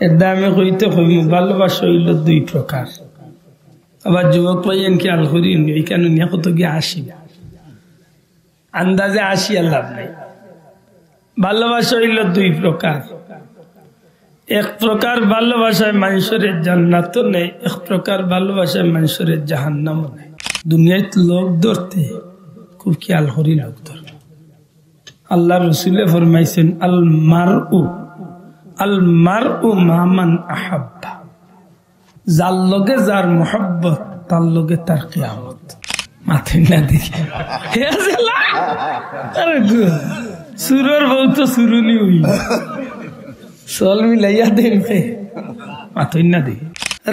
এর দামে কইতে কইম ভালোবাসা হইল দুই প্রকার। আবার যুবক পাইয়েন কি আল করি কেন নিয়ে কত গিয়ে আসি আন্দাজে আসি আর লাভ নাই। ভালোবাসা হইল দুই প্রকার। এক প্রকার ভালোবাসায় মানুষের জান্নাত নেই, এক প্রকার ভালোবাসায় মানুষের জাহান্নাম নেই। দুনিয়ায় লোক ধরতে খুব খেয়াল করি লোক ধর। আল্লাহ রসুলে ফরমাইছেন আল মারউ মামান আহাব্বা, যার লগে যার মোহাব্বত তার লগে তার কিয়ামত। মাথায় না দেখে সুরের বউ তো সুরুলি হই চল মিলাইয়া দেন মাথায় না দেখে।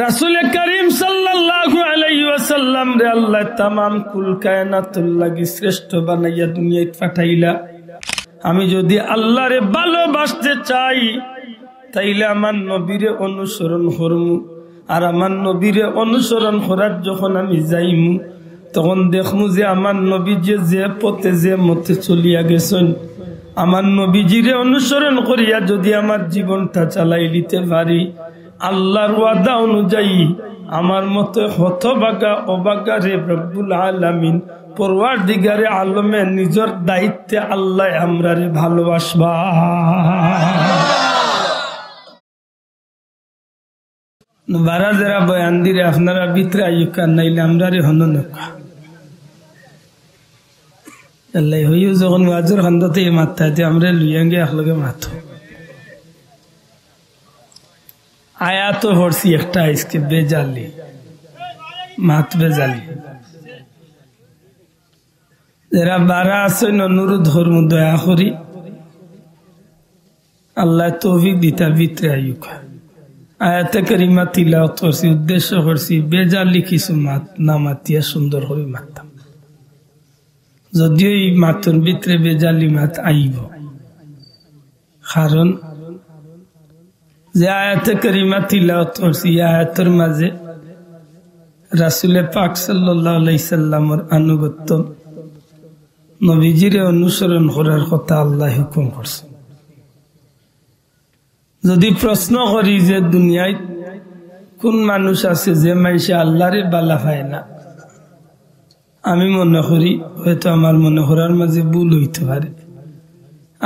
রাসূল করিম সাল্লাল্লাহু আলাইহি ওয়াসাল্লাম রে আল্লাহ তামাম কুল কায়নাতুল লাগি শ্রেষ্ঠ বানাইয়া দুনিয়ায় পাঠাইলা। আমি যদি আল্লাহরে ভালোবাসতে চাই তাইলে আমার নবীরে অনুসরণ করমু। আর আমার নবীরে অনুসরণ করার যখন আমি যাইমু তখন দেখমু যে আমার নবীজি যে পথে যে মতে চলিয়া গেছেন, আমার নবীজিরে অনুসরণ করিয়া যদি আমার জীবনটা চালাই দিতে পারি, আল্লাহর ওয়াদা অনুযায়ী আমার মতো হতভাগা অভাগা রে রব্বুল আলামিন পরওয়ারদিগারে আলমে নিজের দায়িত্বে আল্লাহ আমরারে ভালোবাসবা। বারা যারা বয়ান দিলে আপনারা ভিতরে আইকার নাইলে আমরারে হনো নকা আল্লাহ হইও যখন ওয়াজের খান্দাতে মাথা দিয়ে আমরা লুইয়াঙ্গে একলগে মাথো আয়া তো হরছি একটা আইসকে বেজালি মাত বেজালি যারা বারা আছেন অনুরোধ ধর্ম দয়া করি আল্লাহ তৌফিক দিতা ভিতরে আইকা আয়াতে কারিমা তিলাওয়াত করছি, উদ্দেশ্য করছি বেজালি কিছু মাত না মাতিয়া সুন্দর করে মারতাম। যদিও এই মাতর ভিতরে বেজালি মাত আইব, কারণ যে আয়াতে কারিমা তিলাওয়াত করছি আয়াতের মাঝে রাসূল পাক সাল্লাল্লাহু আলাইহি সাল্লামের আনুগত্য নবীজির অনুসরণ করার কথা আল্লাহ হুকুম করছে। যদি প্রশ্ন করি যে দুনিয়ায় কোন মানুষ আছে যে মানুষে আল্লাহরে বালা পায় না, আমি মনে করি হয়তো আমার মনে করার মাঝে ভুল হইতে পারে,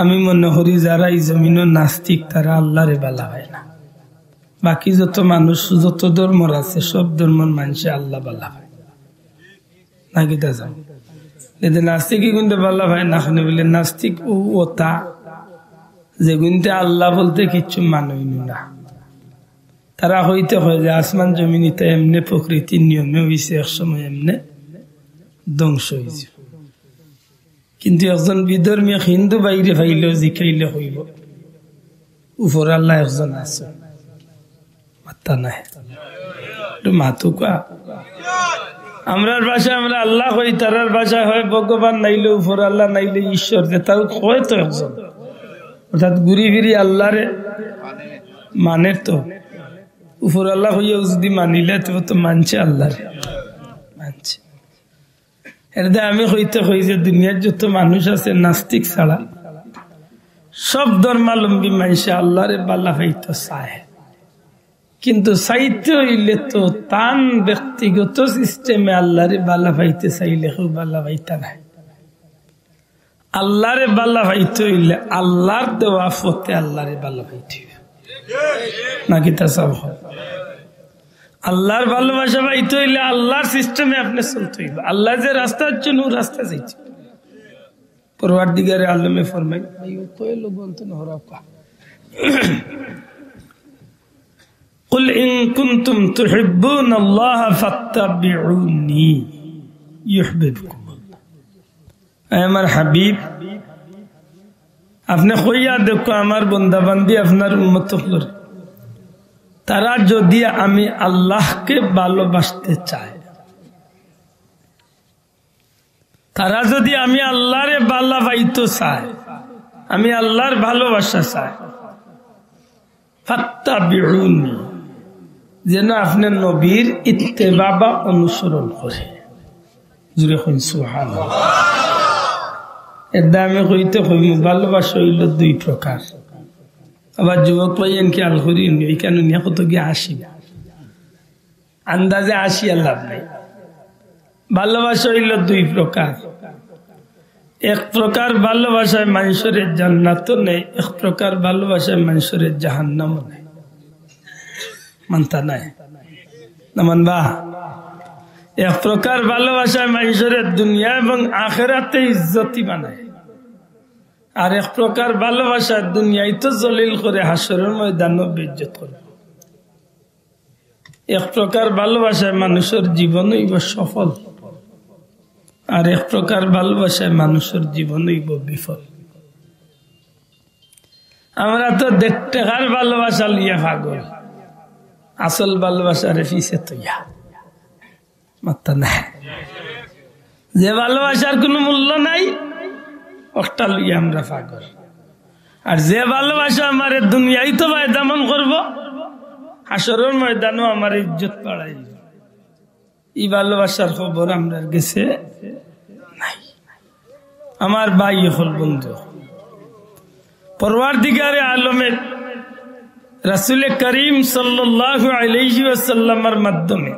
আমি মনে করি যারা এই জমিনও নাস্তিক তারা আল্লাহরে বালা পায় না। বাকি যত মানুষ যত ধর্মর আছে সব ধর্মের মানুষে আল্লাহ বালা পায় না। কিতা যাও নাস্তিকই কিন্তু বালা পায় না, বলে নাস্তিক ও তা যে গুনতে আল্লাহ বলতে কিচ্ছু মানুষ না। তারা হইতে হয় যে আসমান জমিনিতে এমনি প্রকৃতির নিয়মে হয়েছে, একসময় এমনি ধ্বংস হয়েছে। কিন্তু একজন বিধর্মী হিন্দু বাইরে ফাইলেও জিকাইলে হইব উপর আল্লাহ একজন আছে, মাত্তা নাই মাতুকা। আমরার ভাষায় আমরা আল্লাহ হই, তারার ভাষায় হয় ভগবান, নাইলে উপর আল্লাহ, নাইলে ঈশ্বর। তাও হয় তো একজন, অর্থাৎ ঘুরি ফিরি আল্লাহরে মানে তো উপর আল্লাহ হইয়াও যদি মানিলে তো মানছে আল্লাহরে মানছে। এটা আমি হইতে হই যে দুনিয়ার যত মানুষ আছে নাস্তিক ছাড়া সব ধর্মাবলম্বী মানুষে আল্লাহরে বালা হইতে চায়, কিন্তু চাইতে হইলে তো তান ব্যক্তিগত সিস্টেমে আল্লাহরে বালা পাইতে চাইলে কেউ বালা পাইতা নাই। আল্লাহরে বালা পাইতে হইলে আল্লাহর দেওয়া ফতে আল্লাহরে বালা পাইতে নাকি তা সব আল্লাহর ভালোবাসা পাইতে হইলে আল্লাহর সিস্টেমে আপনি চলতে হইবে। আল্লাহ যে রাস্তার জন্য রাস্তা যাইছে পরওয়ারদিগারে আলমে ফরমাই قل إن كنتم تحبون الله فاتبعوني يحببكم الله। আমার হাবিব আপনি কইয়া দেখো আমার বান্দা বান্দি আপনার উম্মত হল, তারা যদি আমি আল্লাহকে ভালোবাসতে চায়, তারা যদি আমি আল্লাহরে ভালোবাসতে চায়, আমি আল্লাহর ভালোবাসা চাই, ফাত্তাবিউনি যেন আপনার নবীর ইত্তেবা বা অনুসরণ করে। জুড়ে কইন সুবহানাল্লাহ। এর দামে কইতে কইম ভালোবাসা হইল দুই প্রকার। আবার যুবক পাইয়েন কি আল করিন এইখানে নিয়ে কত গিয়ে 80 আন্দাজে 80 আর লাভ নাই। ভালোবাসা হইল দুই প্রকার, এক প্রকার ভালোবাসায় মানুষের জান্নাত নেই, এক প্রকার ভালোবাসায় মানুষের জাহান্নাম নেই। মানতা নাই না মানবা? এক প্রকার ভালোবাসায় মানুষের দুনিয়া এবং আখেরাতে ইজ্জতি বানায়, আর এক প্রকার ভালোবাসায় দুনিয়ায় তো জলিল করে হাসরের ময়দানও বেইজ্জত করে। এক প্রকার ভালোবাসায় মানুষের জীবন হইব সফল, আর এক প্রকার ভালোবাসায় মানুষের জীবন হইব বিফল। আমরা তো টাকার ভালোবাসা লিয়া পাগল, আসল ভালোবাসার পিছে তৈয়া মাত্রা নাই। যে ভালোবাসার কোনো মূল্য নাই ওটা লইয়া আমরা পাগল, আর যে ভালোবাসা আমার দুনিয়ায় তো দামন করব, হাসরের ময়দানও আমার ইজ্জত বাড়াই, এই ভালোবাসার খবর আমরা গেছে নাই। আমার ভাই হল বন্ধু, পরওয়ারদিগারে আলমের রাসূল করিম সাল্লাল্লাহু আলাইহি ওয়াসাল্লামের মাধ্যমে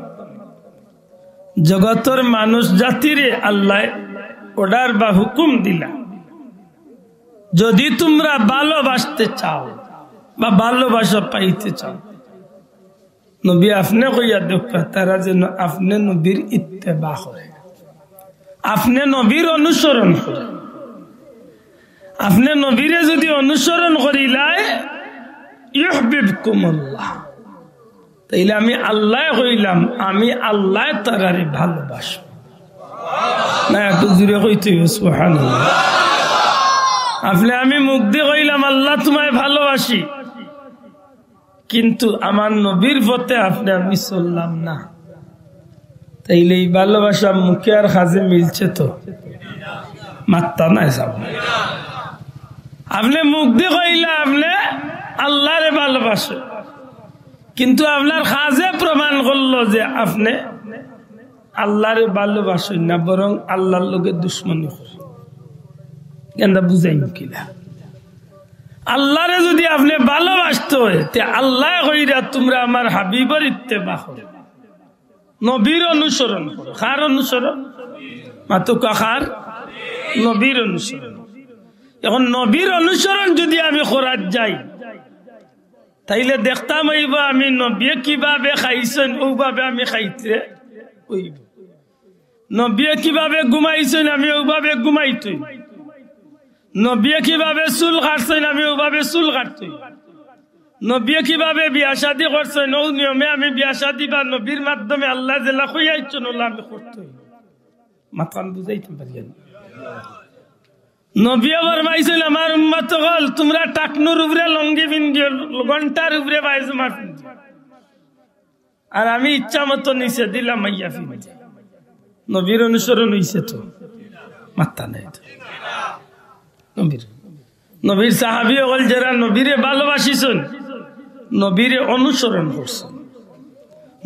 জগতের মানুষ জাতিরে আল্লাহ অর্ডার বা হুকুম দিলা, যদি তোমরা ভালোবাসতে চাও বা ভালোবাসা পাইতে চাও, নবী আপনি কইয়া দেখা তারা যেন আপনি নবীর ইত্তেবা করে, আপনি নবীর অনুসরণ করে। আপনি নবীরে যদি অনুসরণ করিলাই ইউহিব্বুকুমুল্লাহ, তাইলে আমি আল্লাহ কইলাম আমি আল্লাহ তারারে ভালোবাসব। না একটু জুড়ে কইতে সুবহানাল্লাহ। আপনি আমি মুখ দিয়ে কইলাম আল্লাহ তোমায় ভালোবাসি, কিন্তু আমার নবীর পথে আপনি আমি চললাম না, তাইলে এই ভালোবাসা মুখে আর কাজে মিলছে তো? মাত্তা নাই সব। আপনি মুখ দিয়ে কইলে আপনি আল্লাহরে ভালোবাসে, কিন্তু আপনার কাজে প্রমাণ করলো যে আপনি আল্লাহরে ভালোবাসেন না, বরং আল্লাহর লগে দুশ্মনী করেন। কেনটা বুঝাই কিলা? আল্লাহরে যদি আপনি ভালোবাসতে হয়, আল্লাহ কইরা তোমরা আমার হাবিবের ইত্তেবা করো, নবীর অনুসরণ করো। কার অনুসরণ? মাতো কার? নবীর অনুসরণ। এখন নবীর অনুসরণ যদি আমি করার যাই, তাইলে দেখতাম হইব আমি নবী কিভাবে খাইছেন ওভাবে আমি খাইতে হইব, নবী কিভাবে ঘুমাইছেন আমি ওভাবে ঘুমাইতে, নবী কিভাবে চুল কাটছেন আমি ওভাবে চুল কাটতে, নবী কিভাবে বিয়া শাদী করছেন ও নিয়মে আমি বিয়া শাদী বা নবীর মাধ্যমে আল্লাহ জেলা খুঁয়াইছেন ওলা আমি করতে। মাথান বুঝাইতে পারি নবী আবার পাইছেন আমার উম্মত হল তোমরা টাকনুর উপরে লঙ্গি পিন্ধিও, ঘন্টার উপরে পায়জামা পিন্ধিও, আর আমি ইচ্ছা মতো নিচে দিলাম মাইয়া পিন্ধি। নবীর অনুসরণ হইছে তো? মাত্তা নাই তো। নবীর সাহাবী হল যারা নবীরে ভালোবাসিছেন, নবীরে অনুসরণ করছেন,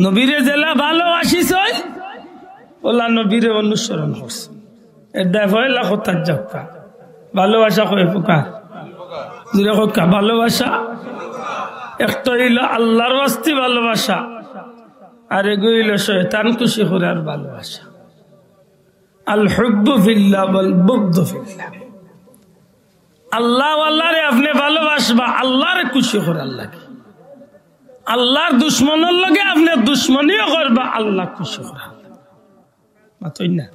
নবীরে জেলা ভালোবাসিছেন ওলা নবীরে অনুসরণ করছেন। এর দেলা কথার যাক্কা ভালোবাসা কয়ে পোকা ভালোবাসা একটা হইল আল্লাহর ওয়াস্তে ভালোবাসা, আর এগো হইল শয়তান খুশি করার ভালোবাসা। আল হুব্বু ফিল্লাহ ওয়াল বুগদু ফিল্লাহ। আল্লাহ আল্লাহরে আপনি ভালোবাসবা আল্লাহরে খুশি করার লাগে, আল্লাহর দুশ্মনের লগে আপনি দুশ্মনীও করবা আল্লাহ খুশি করার লাগে। মাতই না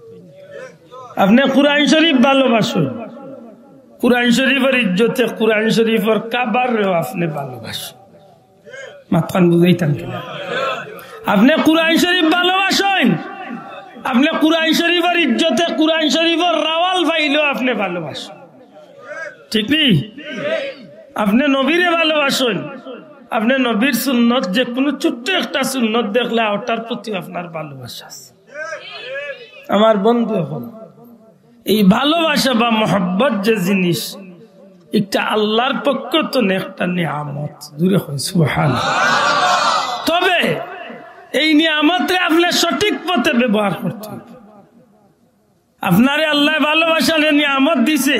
আপনি কুরআন শরীফ ভালোবাসুন, কুরআন শরীফের ইজ্জতে কুরআন শরীফের কাবারও আপনি ভালোবাসুন। মাথান বুঝাইতাম কিনা? আপনি কুরআন শরীফ ভালোবাসেন, আপনি কুরআন শরীফের ইজ্জতে কুরআন শরীফের রাওয়াল পাইলেও আপনি ভালোবাসেন, ঠিক নেই? আপনি নবীরে ভালোবাসেন, আপনি নবীর সুন্নত যে কোনো ছোট্ট একটা সুন্নত দেখলে ওটার প্রতি আপনার ভালোবাসা আছে। আমার বন্ধু হল এই ভালোবাসা বা মহব্বত যে জিনিস, একটা আল্লাহর পক্ষ তো একটা নিয়ামত, দূরে হয় সুবহানাল্লাহ। তবে এই নিয়ামতরে আপনি সঠিক পথে ব্যবহার করতে হবে। আপনারে আল্লাহ ভালোবাসার নিয়ামত দিছে,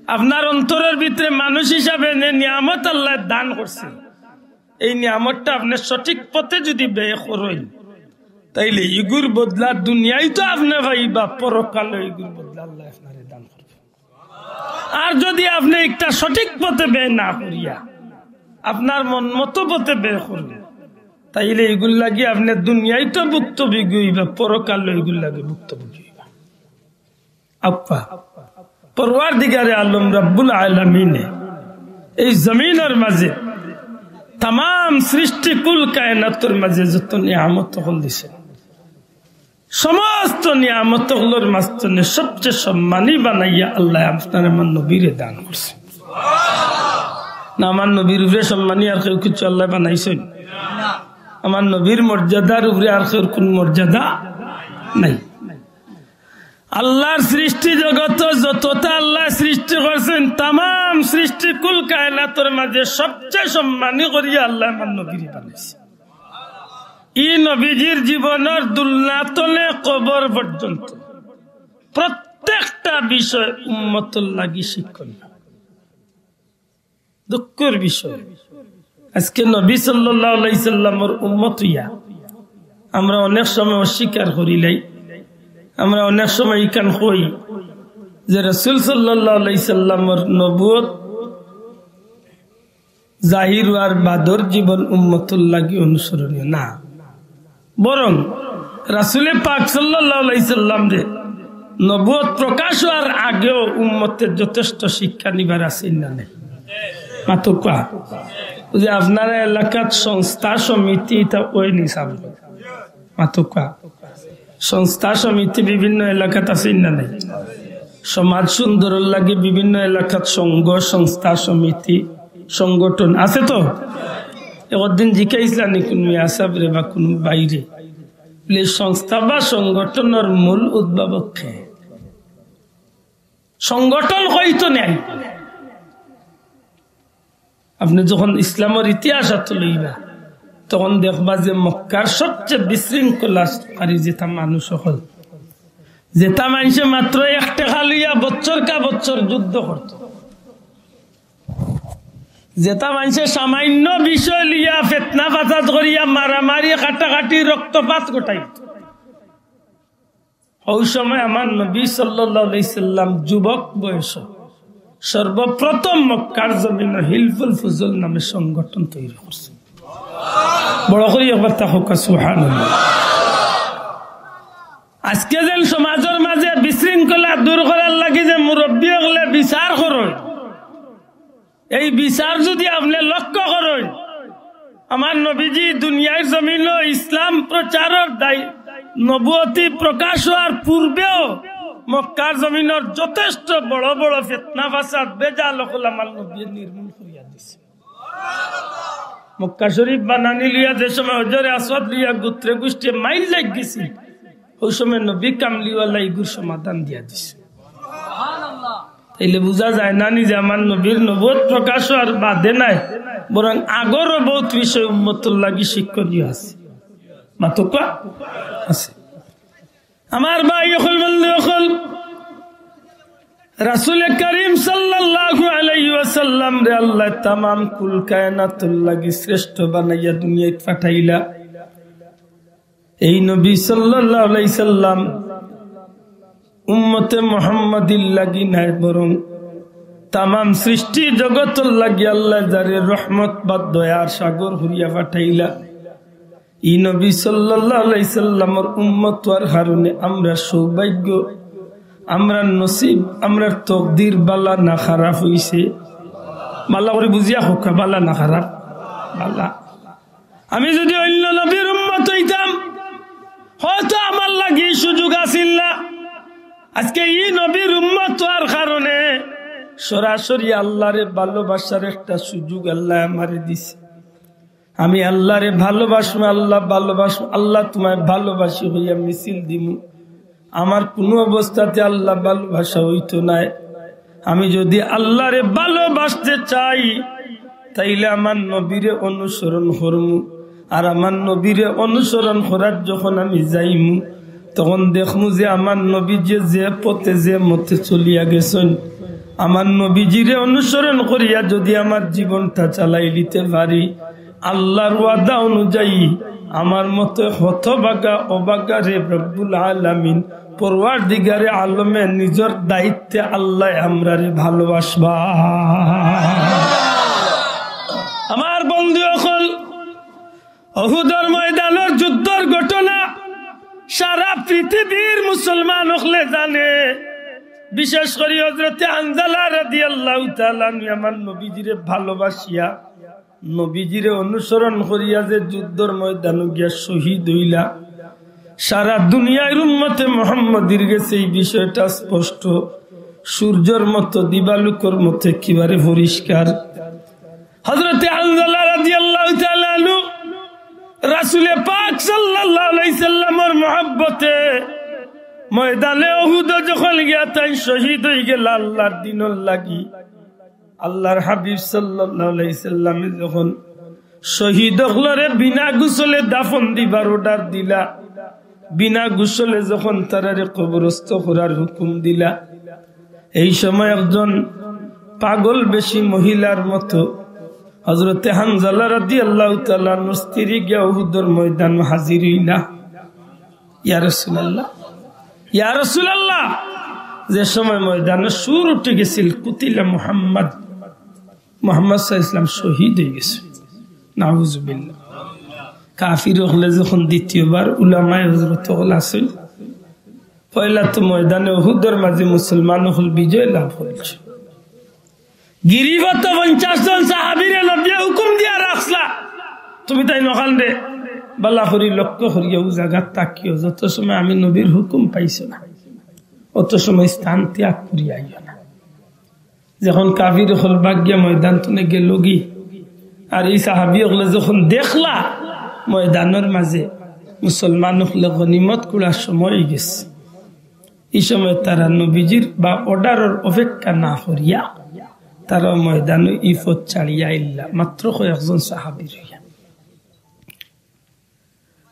আপনার অন্তরের ভিতরে মানুষ হিসাবে যে নিয়ামত আল্লাহ দান করছে, এই নিয়ামতটা আপনি সঠিক পথে যদি ব্যয় করেন, তাইলে ইগুর বদলা দুনিয়ায় তো আপনি ভাইবা, পরকালে ইগুর বদলা আল্লাহ আপনারে দান করবে। আর যদি আপনি একটা সঠিক পথে ব্যয় না করিয়া আপনার মন মতো পথে ব্যয় করবেন, তাইলে এগুলো লাগে আপনি দুনিয়ায় তো ভুক্তভোগী হইবা, পরকালে এগুলো লাগে ভুক্তভোগী হইবা। আপা পরওয়ারদিগারে আলম রব্বুল আলামিনে এই জমিনের মাঝে तमाम सृष्टि कुल कायनातर माঝে যত নিয়ামত হল দিছে, সমস্ত নিয়ামত হলোর মাঝখানে সবচেয়ে সম্মানী বানাইয়া আল্লাহ আপনার আমার নবীরে দান করছে। না আমার নবীর উপরে সম্মানী আর কেউ কিছু আল্লাহ বানাইছেন? আমার নবীর মর্যাদার উপরে আর কেউ কোন মর্যাদা নাই। আল্লাহর সৃষ্টি জগত যতটা আল্লাহ সৃষ্টি করছেন, तमाम সৃষ্টি কুল কায়নাতের মাঝে সবচেয়ে সম্মানী করিয়া আল্লাহ আমার নবীর বানাইছে। এই নবীজির জীবনের দুলনাতলে কবর পর্যন্ত প্রত্যেকটা বিষয় উম্মতের লাগি শিক্ষণীয়। দুঃখের বিষয় আজকে নবী সাল্লাল্লাহু আলাইহি সাল্লামের উম্মত হইয়া আমরা অনেক সময় অস্বীকার করিলাই। আমরা অনেক সময় ইকান কই যে রাসূল সাল্লাল্লাহু আলাইহি সাল্লামের নবুয়ত জাহির আর বাদর জীবন উম্মতুল লাগি অনুসরণীয় না, বরং রাসূল পাক সাল্লাল্লাহু আলাইহি সাল্লাম রে নবুয়ত প্রকাশ হওয়ার আগেও উম্মতের যথেষ্ট শিক্ষা নিবার আছে না নাই? মাতুকা যে আপনার এলাকার সংস্থা সমিতি তা ওই নিসাব মাতুকা সংস্থা সমিতি বিভিন্ন এলাকাত আছে না নাই? সমাজ সুন্দর লাগে বিভিন্ন এলাকাত সংঘ সংস্থা সমিতি সংগঠন আছে। তো একদিন জিজ্ঞাসা নি কোন মিয়াসাবরে বা কোন বাইরে সংস্থা বা সংগঠনের মূল উদ্ভাবক কে? সংগঠন হয়তো নেই। আপনি যখন ইসলামের ইতিহাস লইবা তখন দেখবা যে মক্কার সবচেয়ে বিশৃঙ্খলাকারী যেটা মানুষ হল, যেটা মানুষে মাত্র এক টাকা লইয়া বছর কা বছর যুদ্ধ করত, যেটা মানুষে সামান্য বিষয় লিয়া ফেতনা ফাসাদ করিয়া মারামারি কাটাকাটি রক্তপাত ঘটাই। ওই সময় আমার নবী সাল্লাল্লাহু আলাইহি সাল্লাম যুবক বয়স সর্বপ্রথম মক্কার জমিনে হিলফুল ফুজুল নামে সংগঠন তৈরি করছে। বড় করে একবার তাহকা সুবহানাল্লাহ। আজকে যেন সমাজের মাঝে বিশৃঙ্খলা দূর করার লাগে যে মুরব্বী হলে বিচার করেন, এই বিচার যদি আপনি লক্ষ্য করেন, আমার নবীজি দুনিয়ার জমিন ইসলাম প্রচারের নবুয়তি প্রকাশ হওয়ার পূর্বেও মক্কার জমিনের যথেষ্ট বড় বড় ফিতনা ফাসাদ বেজাল হল আমার নবী নির্মূল করিয়া দিছে। মক্কা শরীফ বানানি লিয়া যে সময় হজরে আসওয়াদ লিয়া গোত্রে গোষ্ঠী মাইল লাগ গেছি, ওই সময় নবী কামলিওয়ালা ইগুর সমাধান দিয়া দিছে। তাইলে বোঝা যায় না যে আমার নবীর নবুয়ত প্রকাশ আর বাদে নাই, বরং আগরও বহুত বিষয় উম্মতুল লাগি শিক্ষণীয় আছে। মাতুকা আছে আমার ভাই হল বললে হল রাসূল করিম সাল্লাল্লাহু আলাইহি ওয়াসাল্লাম রে আল্লাহ तमाम কুল কায়নাতুল লাগি শ্রেষ্ঠ বানাইয়া দুনিয়ায় পাঠাইলা। এই নবী সাল্লাল্লাহু আলাইহি সাল্লাম উম্মতে মুহাম্মাদির লাগি নাই, বরং तमाम সৃষ্টি জগতের লাগি আল্লাহ যারে রহমত বা দয়ার সাগর হইয়া পাঠাইলা। এই নবী সাল্লাল্লাহু আলাইহি সাল্লামের উম্মত হওয়ার কারণে আমরা সৌভাগ্য, আমরা নসিব, আমরা তকদির বালা না খারাপ হইছে। বালা করে বুঝিয়া হোক, বালা না খারাপ বালা। আমি যদি অন্য নবীর উম্মত হইতাম হয়তো আমার লাগি সুযোগ আসিল না। আজকে এই নবীর উম্মত হওয়ার কারণে সরাসরি আল্লাহরে ভালোবাসার একটা সুযোগ আল্লাহ আমারে দিছে। আমি আল্লাহরে ভালোবাসবো, আল্লাহ ভালোবাসবো, আল্লাহ তোমায় ভালোবাসি হইয়া মিছিল দিমু, আমার কোনো অবস্থাতে আল্লাহ ভালোবাসা হইতো নাই। আমি যদি আল্লাহরে ভালোবাসতে চাই তাইলে আমার নবীরে অনুসরণ করমু, আর আমার নবীরে অনুসরণ করার যখন আমি যাইমু তখন দেখমু যে আমার নবী যে পথে যে মতে চলিয়া গেছেন আমার নবীজিরে অনুসরণ করিয়া যদি আমার জীবনটা চালাই দিতে পারি, আল্লাহর ওয়াদা অনুযায়ী আমার মতো হতভাগা অভাগা রে রব্বুল আলামিন পরওয়ারদিগারে আলমে নিজের দায়িত্বে আল্লাহ আমরারে ভালোবাসবা। আমার বন্ধু সকল, উহুদের ময়দানের যুদ্ধের ঘটনা সারা পৃথিবীর মুসলমান হলে জানে। বিশেষ করে হযরতে হানজালা রাদিয়াল্লাহু তাআলা আমার নবীজিরে ভালোবাসিয়া নবীজিরে অনুসরণ করিয়া যে যুদ্ধের ময়দানে গিয়া শহীদ হইলা, সারা দুনিয়ার উম্মতে মুহাম্মদীর কাছে এই বিষয়টা স্পষ্ট, সূর্যের মতো দিবালুকর মতো একেবারে পরিষ্কার। হযরতে হানজালা রাদিয়াল্লাহু তাআলা আনহু রাসূল পাক সাল্লাল্লাহু আলাইহি সাল্লামের মহব্বতে ময়দানে উহুদ যখন গিয়া তাই শহীদ হয়ে গেল আল্লাহর দ্বীনের লাগি। আল্লাহর হাবিব সাল্লাল্লাহু আলাইহি সাল্লাম যখন শহীদ হলরে বিনা গোসলে দাফন দিবার অর্ডার দিলা, বিনা গোসলে যখন তারারে কবরস্থ করার হুকুম দিলা, এই সময় একজন পাগল বেশি মহিলার মতো হযরতে হানজালা রাদিয়াল্লাহু তাআলা আনহুর স্ত্রী গিয়া উহুদের ময়দান হাজির হইলা। ইয়া রাসূলুল্লাহ, ইয়া রাসূলুল্লাহ, যে সময় ময়দানে সুর উঠে গেছিল কুতিলা মুহাম্মদ, মুহাম্মদ সাল্লাল্লাহু আলাইহি ওয়াসাল্লাম শহীদ হয়ে গেছে। নাউযুবিল্লাহ। কাফির হলে যখন দ্বিতীয়বার উলামায়ে হযরত হল আসেন, পয়লা তো ময়দানে উহুদের মাঝে মুসলমান হল বিজয় লাভ হয়েছে। গিরিবত 50 জন সাহাবীরে নবী হুকুম দিয়া রাখলা, তুমি তাই নখান রে বালা করি লক্ষ্য করিয়া ও জায়গা তাকিও, যত সময় আমি নবীর হুকুম পাইছো না অত সময় স্থান ত্যাগ করিয়া আইও না। যখন কাফির হল বাগিয়া ময়দান তুলে গেল গি, আর এই সাহাবী হলে যখন দেখলা ময়দানের মাঝে মুসলমান হলে গনিমত কুড়ার সময় গেছে, এই সময় তারা নবীজির বা অর্ডারের অপেক্ষা না করিয়া তারা ময়দানে ইফত ছাড়িয়া আইলা, মাত্র কয়েকজন সাহাবী রইয়া।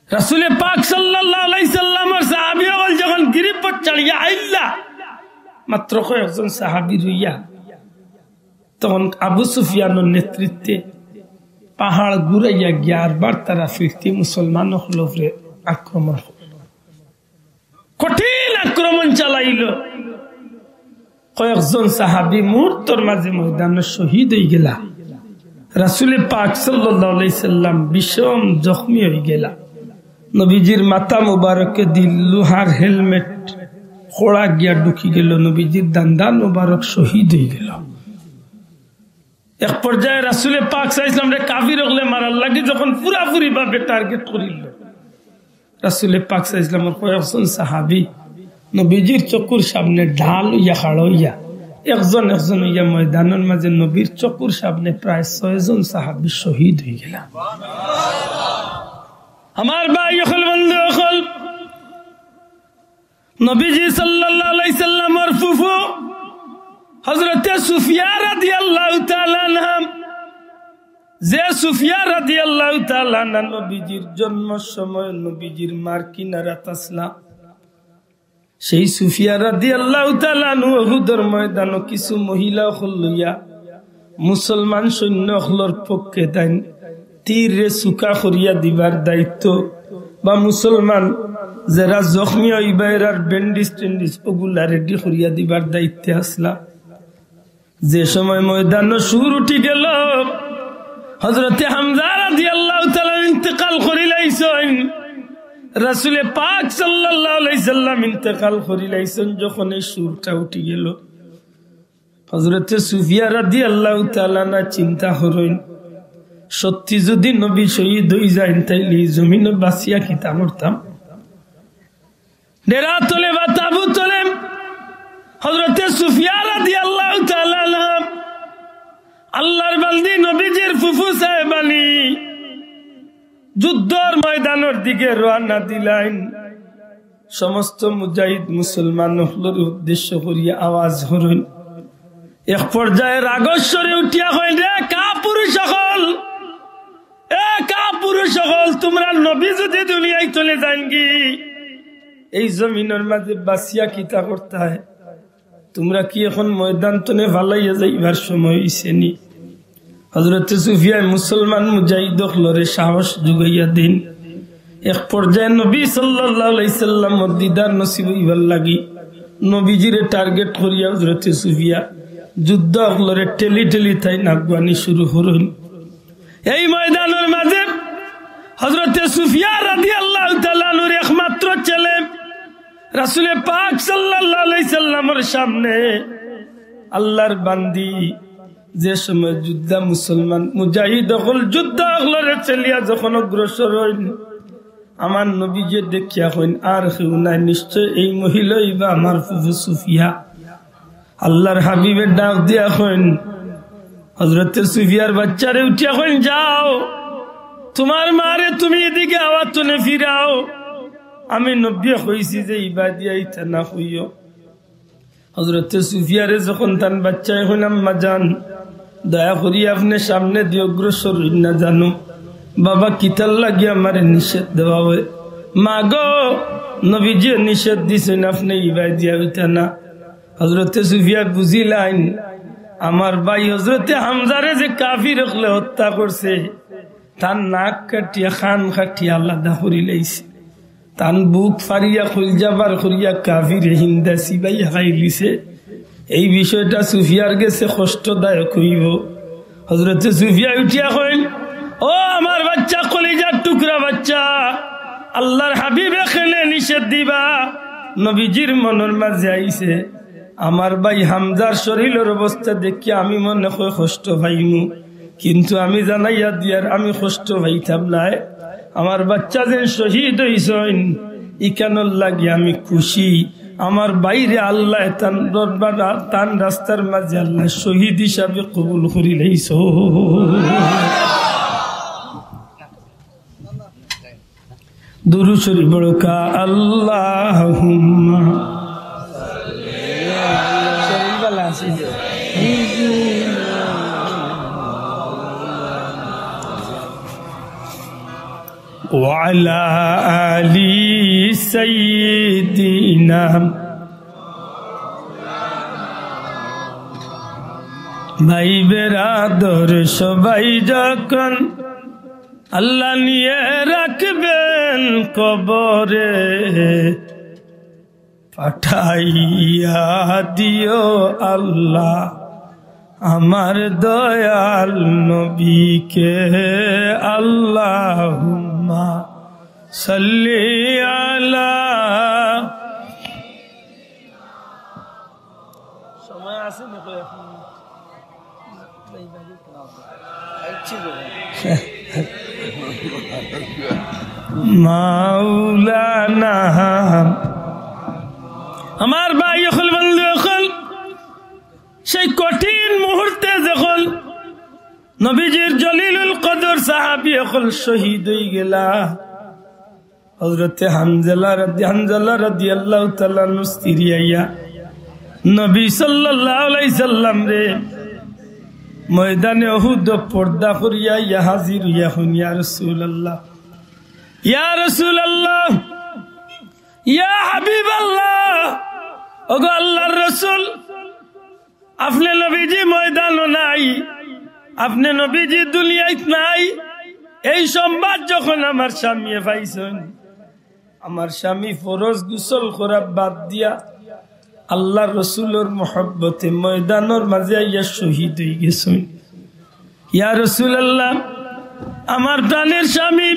রাসূল পাক সাল্লাল্লাহু আলাইহি সাল্লামের সাহাবী হল যখন গিরিপথ ছাড়িয়া আইলা, মাত্র কয়েকজন সাহাবী রইয়া, তখন আবু সুফিয়ানের নেতৃত্বে পাহাড় ঘুরাইয়া গিয়া আরবার তারা ফিরতি মুসলমান হলরে আক্রমণ হল, কঠিন আক্রমণ চালাইল। কয়েকজন সাহাবী মুহূর্তের মাঝে ময়দানে শহীদ হয়ে গেলা। রাসূল পাক সাল্লাল্লাহু আলাইহি সাল্লাম বিষম জখমি হয়ে গেলা। নবীজির মাথা মুবারকে দিল লোহার হেলমেট খোড়া গিয়া ঢুকি গেল, নবীজির দান্দান মুবারক শহীদ হয়ে গেল। এক পর্যায়ে রাসূল পাক সাল্লাল্লাহু আলাইহি সাল্লাম রে কাফির হলে মারার লাগি যখন পুরাপুরি ভাবে টার্গেট করিল, রাসূল পাক সাল্লাল্লাহু আলাইহি সাল্লামের কয়েকজন সাহাবী নবীজির চকুর সামনে ঢাল হইয়া খাড়া হইয়া একজন একজন হইয়া ময়দানের মাঝে নবীর চকুর সামনে প্রায় 6 জন সাহাবী শহীদ হয়ে গেল। আমার ভাই হল বন্ধু হল, নবীজি সাল্লাল্লাহু আলাইহি সাল্লামের ফুফু হযরতে সুফিয়া রাদিয়াল্লাহু তাআলা আনহা, যে সুফিয়া রাদিয়াল্লাহু তাআলা আনহা নবীজির জন্মের সময় নবীজির মার কিনারা তাসলা, সেই সুফিয়া রাদিয়াল্লাহু তাআলা আনহু উহুদের ময়দানে কিছু মহিলা হল লইয়া মুসলমান সৈন্য হলর পক্ষে দেন তীরে সুকা করিয়া দিবার দায়িত্ব, বা মুসলমান যারা জখমি হইবার আর ব্যান্ডিজ টেন্ডিজ ওগুলা রেডি করিয়া দিবার দায়িত্বে আসলা। যে সময় ময়দানে সুর উঠি গেল, হযরতে হামজা রাদিয়াল্লাহু তাআলা ইন্তেকাল করিলাইছেন। রাসূল পাক সাল্লাল্লাহু আলাইহি সাল্লাম ইন্তেকাল করিলাইছেন। যখন এই সুরটা উঠি গেল, হযরতে সুফিয়া রাদিয়াল্লাহু তাআলা না চিন্তা করেন, সত্যি যদি নবী শহীদ হয়ে যায় তাইলে জমিন বাঁচিয়া কিতা করতাম। ডেরা তোলে বা তাবু তোলে হযরতে সুফিয়া রাদিয়াল্লাহু তাআলা আনহা আল্লাহর বান্দি নবীজির ফুফু সাহেবানি যুদ্ধের ময়দানের দিকে রওনা দিলেন। সমস্ত মুজাহিদ মুসলমান হলের উদ্দেশ্য করিয়া আওয়াজ হলেন। এক পর্যায়ে রাগস্বরে উঠিয়া হইল, রে কা পুরুষ সকল, এ কা পুরুষ সকল, তোমরা নবী যদি দুনিয়ায় চলে যান কি এই জমিনের মাঝে বাসিয়া কিতা করতে হয়? তোমরা কি এখন ময়দান তনে ভালাইয়া যাইবার সময় হইছেনি? হযরতে সুফিয়া মুসলমান মুজাহিদ হলরে সাহস যুগাইয়া দিন। এক পর্যায়ে নবী সাল্লাল্লাহু আলাইহি সাল্লাম দিদার নসিব হইবার লাগি নবীজিরে টার্গেট করিয়া হযরতে সুফিয়া যুদ্ধ হলরে টেলি টেলি তাই নাগবানি শুরু হলেন। এই ময়দানের মাঝে হযরতে সুফিয়া রাদিয়াল্লাহু তাআলা নূর একমাত্র ছেলে রাসূল পাক সাল্লাল্লাহু আলাইহি সাল্লামের সামনে আল্লাহর বান্দি যে সময় যুদ্ধ মুসলমান মুজাহিদ হল যুদ্ধ হলরে চলিয়া যখন অগ্রসর হইন আমার নবীজি দেখিয়া হইন আর কেউ নাই, নিশ্চয় এই মহিলাই বা আমার ফুফু সুফিয়া। আল্লাহর হাবিবের ডাক দিয়া হইন হযরতে সুফিয়ার বাচ্চারে উঠিয়া হইন, যাও তোমার মারে তুমি এদিকে আওয়াজনে ফিরাও, আমি নবী হইছি যে ইবাদিয়া ইতা না হইও। হযরতে সুফিয়ারে যখন তার বাচ্চায় হইলাম মা যান দয়া করি আপনি সামনে দিয়ে অগ্রসর না জানো, বাবা কিতাল লাগি আমার নিষেধ দেওয়া হয়। মা গো নবীজি নিষেধ দিছেন আপনি ইবাদিয়া হইতা না। হযরতে সুফিয়া বুঝিলেন আমার ভাই হযরতে হামজারে যে কাফির হলে হত্যা করছে তার নাক কাটিয়া খান কাটিয়া আলাদা করি লাইছে, তান বুক ফারিয়া খুলজাবার করিয়া কাফির হিন্দা সিবাইয়া খাইলিছে। এই বিষয়টা সুফিয়ার গেছে কষ্টদায়ক হইব। হযরতে সুফিয়া উঠিয়া কইল, ও আমার বাচ্চা কলিজার টুকরা বাচ্চা, আল্লাহর হাবিবে খেলে নিষেধ দিবা। নবীজির মনের মাঝে আইছে আমার ভাই হামজার শরীরের অবস্থা দেখিয়া আমি মনে হয় কষ্ট পাইমু, কিন্তু আমি জানাইয়া দিয়ার আমি কষ্ট পাইতাম নাই। আমার বাচ্চা যেন শহীদ হইছেন ইকানোর লাগি আমি খুশি। আমার বাইরে আল্লাহ তান রাস্তার মাঝে আল্লাহ শহীদ হিসাবে কবুল করি লাইছ। দুরূদ শরীফ পড়কা আল্লাহুম্মা وعلى آل سيدنا ভাই বেরাদর সবাই যখন আল্লাহ নিয়ে রাখবেন কবরে, পাঠাইয়া দিও আল্লাহ আমার দয়াল নবীকে। আল্লাহুম্মা সাল্লি আলা। সময় আছে নাকি এখন? মাওলানা আমার ভাই হল বন্ধু হল সেই কঠিন মুহূর্তে যখন নবীজির জলিলুল কদর সাহাবী হল শহীদ হয়ে গেলা, হযরতে হানজালা রাদিয়াল্লাহু তাআলা স্ত্রী আইয়া নবী সাল্লাল্লাহু আলাইহি সাল্লাম রে ময়দানে উহুদ পর্দা করিয়া ইয়া হাজির ইয়া হুন, ইয়া রাসূলুল্লাহ, ইয়া রাসূলুল্লাহ, ইয়া হাবিবাল্লাহ, ওগো আল্লাহর রাসূল, আপনি নবীজি ময়দানও নাই, আপনি নবীজি দুনিয়ায় নাই। এই সংবাদ যখন আমার স্বামী পাইছেন, আমার স্বামী ফরজ গোসল করা বাদ দিয়া আল্লাহর রাসূলের মহব্বতে ময়দানের মাঝে আইয়া শহীদ হয়ে গেছেন। ইয়া রাসূলুল্লাহ, আমার প্রাণের স্বামী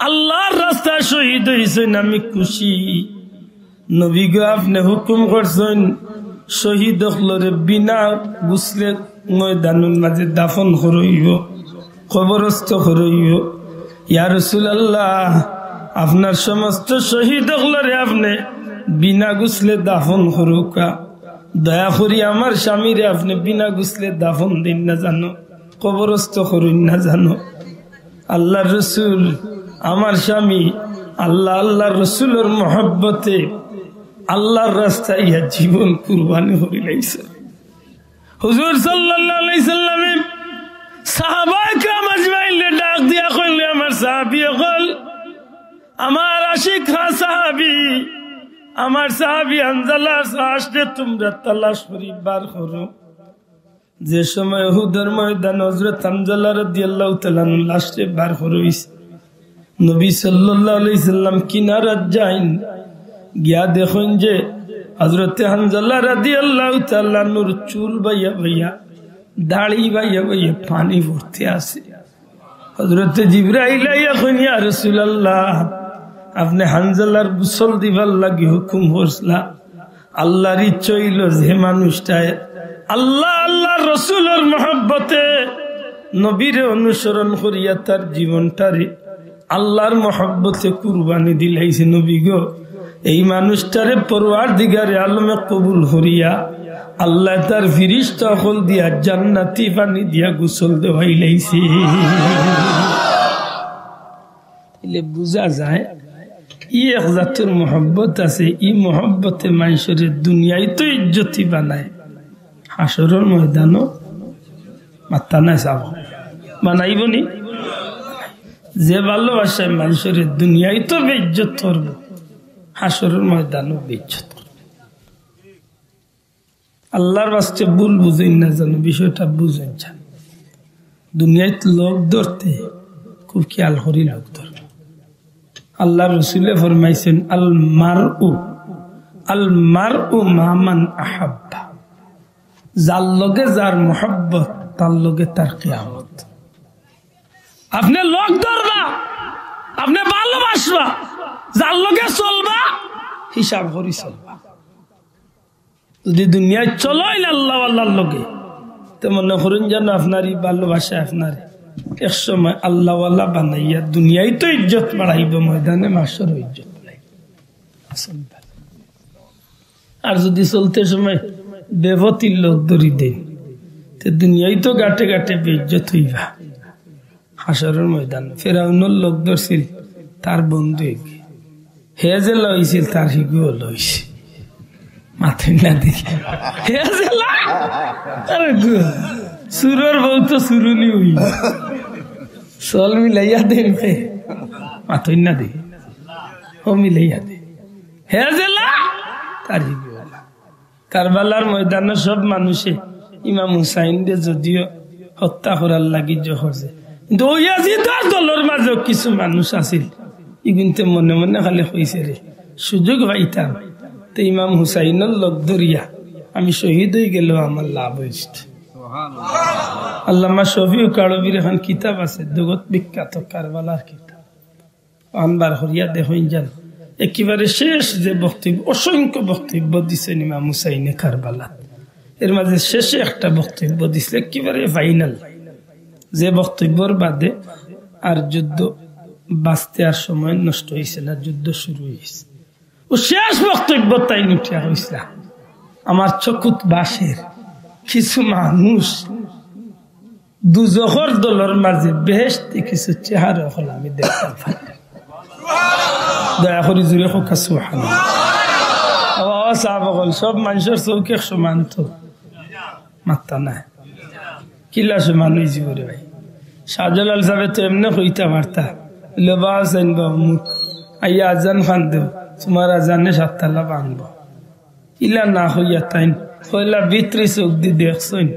আল্লাহর রাস্তায় শহীদ হয়েছেন, আমি খুশি। নবী গো আপনি হুকুম করছেন শহীদ হলরে বিনা গুসলে ময়দানের মাঝে দাফন করইব, কবরস্থ করইব। ইয়া রাসূলুল্লাহ, আপনার সমস্ত শহীদ হলরে আপনি বিনা গুসলে দাফন করুকা, দয়া করি আমার স্বামীরে আপনি বিনা গুসলে দাফন দিন না জানো, কবরস্থ করুন না জানো। আল্লাহর রসুল আমার স্বামী আল্লাহর রসুলের মহব্বতে আল্লাহর রাস্তায় ইয়া জীবন কুরবানি করে লাইছে। হুজুর সাল্লাল্লাহু আলাইহি সাল্লামে সাহাবায়ে কেরাম আজমাইনকে ডাক দিয়া কইলেন, আমার সাহাবী হল আমার আশিক সাহাবী আমার সাহাবী হানজালা আসলে তোমরা তালাশ করি বার করো। যে সময় উহুদের ময়দান হযরত হানজালা রাদিয়াল্লাহু তাআলা লাশে বার করইছে, নবী সাল্লাল্লাহু আলাইহি সাল্লাম কিনারাত যাইন, গিয়া দেখেন যে হযরত হানজালা রাদিয়াল্লাহু তাআলা নূর চুল বাইয়া বাইয়া, দাড়ি বাইয়া বাইয়া পানি ভর্তি আছে। হযরত জিবরাইল আইয়া কইন, ইয়া রাসূলুল্লাহ, আপনি হানজালার গোসল দিবার লাগি হুকুম করছলা। আল্লাহর ইচ্ছা হইল যে মানুষটায় আল্লাহ আল্লাহ রসুলের মহব্বতে নবীরে অনুসরণ করিয়া তার জীবনটারে আল্লাহর মহব্বতে কুরবানি দিলাইছে। নবী গো, এই মানুষটারে পরওয়ারদিগারে আলমে কবুল করিয়া আল্লাহ তার ফিরিস্তা হল দিয়া জান্নাতি পানি দিয়া গোসল দেওয়াইলাইছে। বুঝা যায় ই এক জাতের মহব্বত আছে। ই মহব্বতে মানুষের দুনিয়ায় তো ইজ্জতি বানায়, হাসরের ময়দানও মাত্তা নাই চাব বানাইব নি। যে ভালোবাসায় মানুষের দুনিয়ায় তো বেইজ্জত করবো, হাসরের ময়দানও বেইজ্জত করবো। আল্লাহর বাস্তে ভুল বুঝেন না, জানো বিষয়টা বুঝেন চান। দুনিয়ায় লোক ধরতে খুব খেয়াল করি লোক ধরবে। আল্লাহ রসুলে ফরমাইছেন, আল মারউ মামান আহাব্বা, যার লগে যার মোহাব্বত তার লগে তার কিয়ামত। আপনি লোক ধরবা, আপনি ভালোবাসবা, যার লগে চলবা হিসাব করি চলবা। যদি দুনিয়ায় চলোই আল্লাহ আল্লাহর লগে, তো মনে করুন যেন আপনারই ভালোবাসা আপনার এক সময় আল্লাহ আল্লাহ বানাইয়া দুনিয়ায় তো ইজ্জত বাড়াইব, ময়দানে মাসের ইজ্জত বাড়াইব। আর যদি চলতে সময় বেভতির লোক ধরি দেন, তো দুনিয়ায় তো গাটে গাটে বেইজ্জত হইবা, হাসরের ময়দান। ফেরাউনের লোক ধরছিল তার বন্ধু, হে যে লইছিল তার হিগুও লইছে, মাথায় না দেখে হে যে সুরের বউ তো সুরুলি হই চল মিলাইয়া দে, মাথায় না দেখে ও মিলাইয়া দে, হে যে তার হিগুও। কারবালার ময়দানে সব মানুষে ইমাম হুসাইন দে যদিও হত্যা করার লাগি করছে, কিন্তু ওই ইয়াজিদের দলের মাঝে কিছু মানুষ আছিল, কিন্তু মনে মনে খালি হয়েছে রে সুযোগ পাইতাম তো ইমাম হুসাইনের লোক ধরিয়া আমি শহীদ হয়ে গেল, আমার লাভ হয়েছে। আল্লামা শফিউ কারবির এখন কিতাব আছে, জগৎ বিখ্যাত কারবালার কিতাব, আনবার হরিয়া দেখুন যান একেবারে শেষ যে বক্তব্য, অসংখ্য বক্তব্য দিচ্ছেন ইমাম হুসাইনে কারবালা, এর মাঝে শেষে একটা বক্তব্য দিচ্ছে একেবারে ফাইনাল, যে বক্তব্যর বাদে আর যুদ্ধ বাঁচতে আর সময় নষ্ট হয়েছে না, যুদ্ধ শুরু হয়েছে। ও শেষ বক্তব্য তাই উঠিয়া হয়েছে, আমার চকুত বাসের কিছু মানুষ দুজখর দলের মাঝে বেহেশতি কিছু চেহারা হল আমি দেখতে পাই, দয়া করে জুড়ে হোক সুবহানাল্লাহ। সব মানুষের চৌকে সমান তো মাত্রা নাই, কিলা সমান হয়েছি বলে ভাই। শাহজালাল সাহেব তো এমনি হইতে পারতা, লেবাস আনব মুখ আইয়া আজান খান দেব, তোমার আজানে সাততলা বানব, ইলা না হইয়া তাই হইলা ভিতরে চোখ দি দেখছইন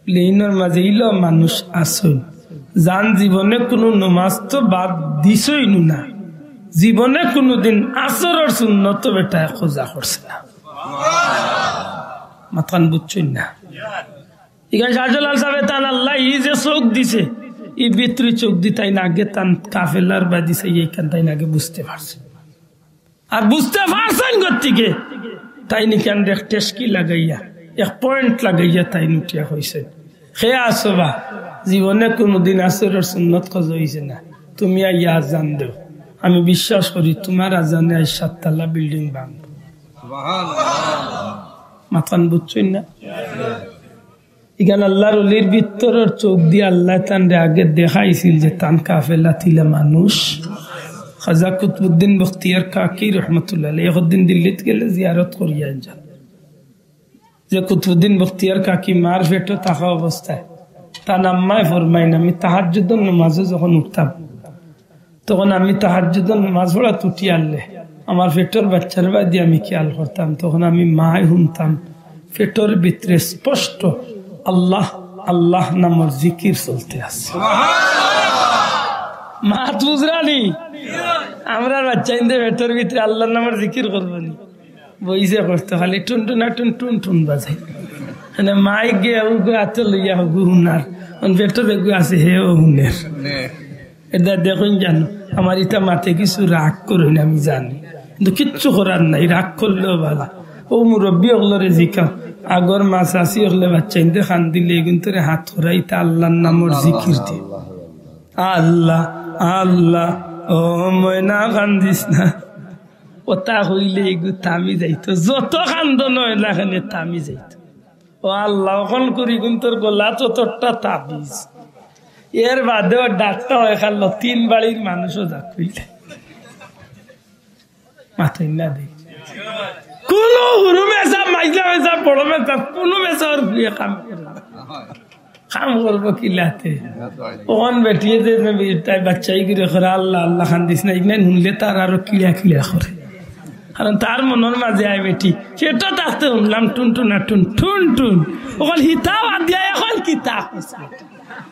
প্লেনের মাঝে ইলা মানুষ আসইন, যান জীবনে কোনো নমাজ তো বাদ দিছই না, জীবনে কোনদিন আসরের সুন্নত বেটা খোঁজা করছে না, মাথান বুঝছই না। এখানে শাহজালাল সাহেব তান আল্লাহ ই যে চোখ দিছে, এই ভিতরে চোখ দি তাই না আগে তান কাফেলার বা দিছে, এইখান তাই না আগে বুঝতে পারছে, আর বুঝতে পারছেন গতিকে তাই নিকান টেস্কি লাগাইয়া এক পয়েন্ট লাগাইয়া তাই নুটিয়া হয়েছে। খেয়ে আসবা জীবনে কোনদিন আসরের সুন্নত খোঁজা হয়েছে না, তুমি আইয়া আজান দেও, আমি বিশ্বাস করি তোমার আজানে আই 7 তলা বিল্ডিং বাঁধব, মাথান বুঝছই না। এখানে আল্লাহর ওলির ভিতরের চোখ দিয়ে আল্লাহ তান আগে দেখাইছিল যে তান কাফেলা থিলা মানুষ। খাজা কুতুবউদ্দিন বখতিয়ার কাকি রহমতুল্লাহ আলাইহি একদিন দিল্লিত গেলে জিয়ারত করিয়া যান, যে কুতুবউদ্দিন বখতিয়ার কাকি মার পেটে থাকা অবস্থায় তার আম্মায় ফরমাইন, আমি তাহাজ্জুদের নামাজে যখন উঠতাম তখন আমি তাহাজ্জুদের নামাজ পড়া তুটি আনলে আমার পেটর বাচ্চার বাদে আমি খেয়াল করতাম, তখন আমি মায় শুনতাম পেটর ভিতরে স্পষ্ট আল্লাহ আল্লাহ নামের জিকির চলতে আছে। মাত বুঝরানি আমরা বাচ্চা ইন্দে পেটর ভিতরে আল্লাহ নামের জিকির করবো নি, বইসে করতে খালি টুন টুন টুন টুন টুন বাজাই মানে মাই গে হাতে লইয়া গুনার পেটর দেখু আছে হে ও হুনের। এটা দেখুন জানো আমার ইটা মাথে কিছু রাগ করুন আমি জানি, কিন্তু কিচ্ছু করার নাই, রাগ করলেও ভালো। ও মুরব্বী হলরে জিকা আগর মাছ আসি হলে বাচ্চা ইন্দে খান দিলে কিন্তু হাত করাই তা আল্লাহর নামের জিকির দি আল্লাহ আল্লাহ ও ময়না কান্দিস না, ওটা হইলে এগু থামি যাইতো, যত কান্দন হইলা খানে থামি যাইতো। ও আল্লাহ ওখান করি কিন্তু গোলা চতরটা তাবিজ এর বাদেও ডাক্তার হয়ে খালো 3 বাড়ির মানুষও যা কইলে মাথায় না দেই কোন হুরু মেসা মাইজা মেসা বড় মেসা কোন মেসা ওর বিয়ে কাম করে কাম করবো কিলাতে ওখান বেটিয়ে যে তাই বাচ্চাই করে করে আল্লাহ আল্লাহ খান দিস না, এখানে নুনলে তার আরো কিলা কিলা করে, কারণ তার মনের মাঝে আয় বেটি সেটা থাকতে শুনলাম টুন টুন আর টুন টুন টুন ওখান হিতাও আদিয়া এখন কিতা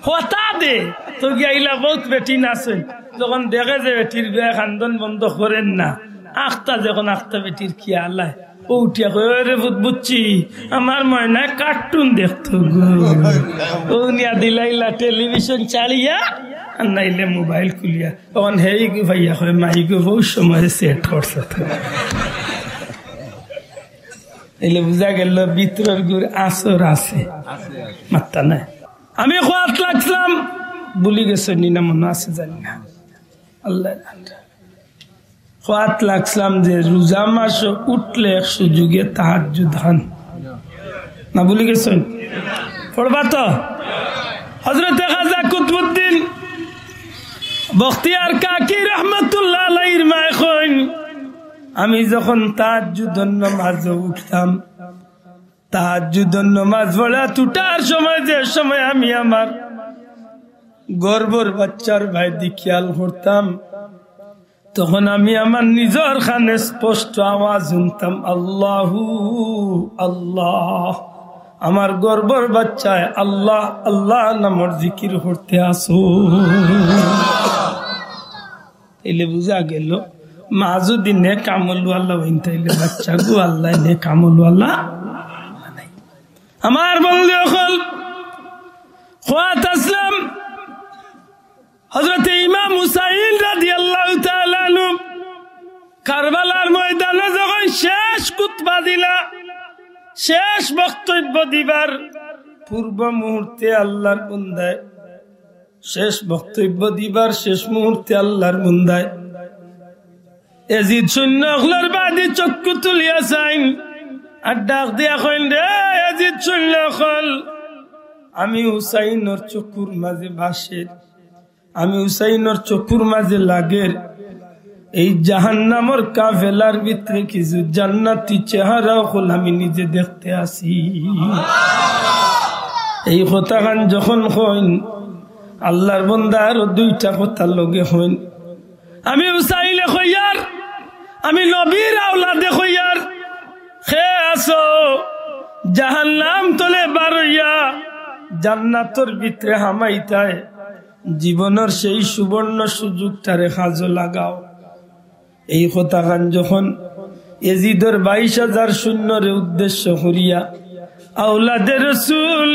হতা দে তো গিয়াইলা বহুত বেটি নাচে, যখন দেখে যে বেটির বিয়ে খান্দন বন্ধ করেন না আখতা যখন আখতা বেটির কি আল্লাহ ও উঠিয়া রে বুঝছি আমার ময়না কার্টুন দেখতো গো, ও নিয়া দিলাইলা টেলিভিশন চালিয়া আর নাইলে মোবাইল খুলিয়া তখন হেই গো ভাইয়া হয় মাই গো বহু সময় সেট করছে, এলে বুঝা গেল ভিতরের গুড় আসর আছে মাত্তা নাই। আমি খোয়াত লাগছিলাম ভুলি গেছে নিনা মনে আছে জানি না, আল্লাহ খোয়াত লাগছিলাম যে রোজা মাস উঠলে এক সুযোগে তাহাজ্জুদ হান না, ভুলি গেছেন পড়বা তো। হযরত খাজা কুতুবউদ্দিন বখতিয়ার কাকি রহমাতুল্লাহ আলাইহির মায় কইন আমি যখন তাহাজ্জুদের নামাজে উঠতাম, তাহাজ্জুদের নামাজ পড়া টুটার সময় যে সময় আমি আমার গর্ভর বাচ্চার ভাইদি খেয়াল করতাম, তখন আমি আমার নিজের খানে স্পষ্ট আওয়াজ শুনতাম আল্লাহু আল্লাহ, আমার গর্ভর বাচ্চায় আল্লাহ আল্লাহ নামের জিকির করতে আসো। এলে বুঝা গেল মা যদি নে কামলওয়ালা হইন তাইলে বাচ্চা গো আল্লাহ নে কামলওয়ালা। আমার বন্ধু হল খোয়াত আসলাম হযরত ইমাম হুসাইন রাদিয়াল্লাহু তাআলা আনহু কারবালার ময়দানে যখন শেষ খুতবা দিলা, শেষ বক্তব্য দিবার পূর্ব মুহূর্তে আল্লাহর বান্দায় শেষ বক্তব্য দিবার শেষ মুহূর্তে আল্লাহর বান্দায় এজিদ শূন্য হলার বাদী চক্ষু তুলিয়া চাইন আর ডাক দিয়া কইন রে এজিদ শূন্য হল আমি হুসাইনের চক্ষুর মাঝে ভাসে, আমি হুসাইনের চক্ষুর মাঝে লাগের এই জাহান্নামের কাফেলার ভিতরে কিছু জান্নাতি চেহারা হল আমি নিজে দেখতে আসি। এই কথাখান যখন হইন আল্লাহর বান্দা আরো 2টা কথা লগে হইন, আমি হুসাইনে কইয়ার আমি নবীর আওলাদে কইয়ার খে আসো জাহান্নাম তলে বারইয়া জান্নাতের ভিতরে হামাইতায় জীবনের সেই সুবর্ণ সুযোগটারে কাজে লাগাও। এই কথাখান যখন এজিদের 22,000 সৈন্যরে উদ্দেশ্য করিয়া আওলাদে রাসূল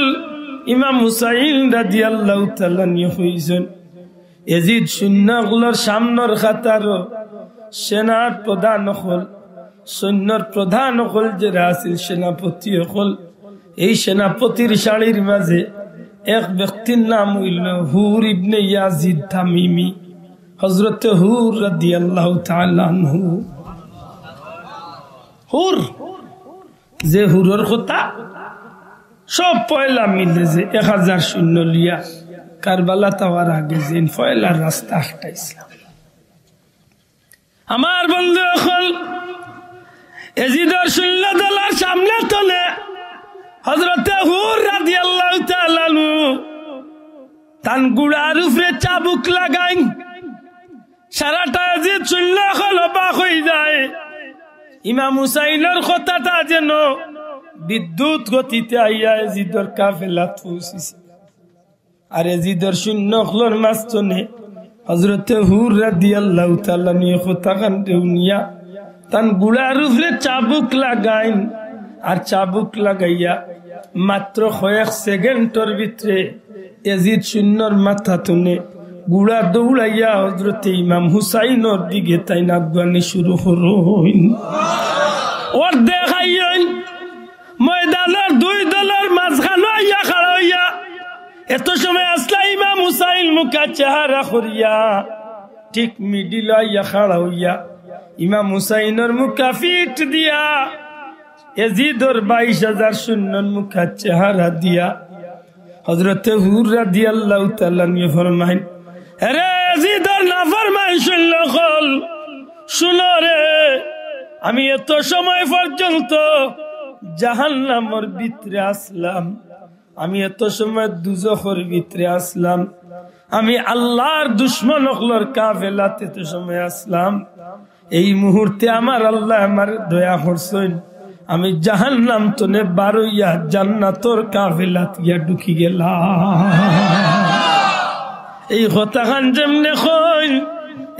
ইমাম হুসাইন রাদিয়াল্লাহু তাআলা নিয়ে হইছেন, এজিদ সৈন্যগুলোর সামনের কাতার সেনার প্রধান হল সৈন্যর প্রধান হল যে রাসূল সেনাপতি হল, এই সেনাপতির শাড়ির মাঝে এক ব্যক্তির নাম হইল হুর ইবনে ইয়াজিদ তামিমি, হযরত হুর রাদিয়াল্লাহু তাআলা আনহু। হুর যে হুরের কথা সব পয়লা মিলে যে 1000 সৈন্য লিয়া কারবালা তাওয়ার আগে যে পয়লার রাস্তা হাঁটাইছিলাম। আমার বন্ধু হল এজিদের সৈন্য দলের সামনে তলে হযরত হুর রাদিয়াল্লাহু তাআলা আনহু তান গুড়ার উপরে চাবুক লাগাইন, সারাটা যে চুল্ল অবাক হয়ে যায়। ইমাম হুসাইনের কথাটা যেন বিদ্যুৎ গতিতে আইয়া এজিদর কাফেলাত পৌঁছিছে। আর এজিদর শূন্য হলোর মাঝখানে হযরতে হুর রাদিয়াল্লাহু তাআলা নিয়ে কথা কান্দে উনিয়া তান গুড়ার উপরে চাবুক লাগাইন। আর চাবুক লাগাইয়া মাত্র কয়েক সেকেন্ডের ভিতরে এজিদ শূন্যর মাথা তুলে গুড়া দৌড়াইয়া হযরতে ইমাম হুসাইনের দিকে তাই নাগবানি শুরু হইন। ওর দেখাইন ময়দানের দুই দলের মাঝখানে আইয়া খাড়া হইয়া এত সময় আসলা ইমাম হুসাইন মুখা চেহারা করিয়া ঠিক মিডিল আইয়া খাড়া হইয়া ইমাম হুসাইনের মুখা ফিট দিয়া এজিদর 22,000 সৈন্যর মুখা চেহারা দিয়া হযরতে হুর রাদিয়াল্লাহু তাআলা নিয়ে ফরমাইন, আরে এজিদর নাফরমান শুনল কল শুনো রে, আমি এত সময় পর্যন্ত জাহান্নামের ভিতরে আসলাম, আমি এত সময় দুজখের ভিতরে আসলাম, আমি আল্লাহর দুশমন হকলর কাফেলাতে এত সময় আসলাম। এই মুহূর্তে আমার আল্লাহ আমার দয়া করছেন, আমি জাহান্নাম তনে বারইয়া জান্নাতর কাফেলাত গিয়া ঢুকি গেলাম। এই কথা খান যেমনে কই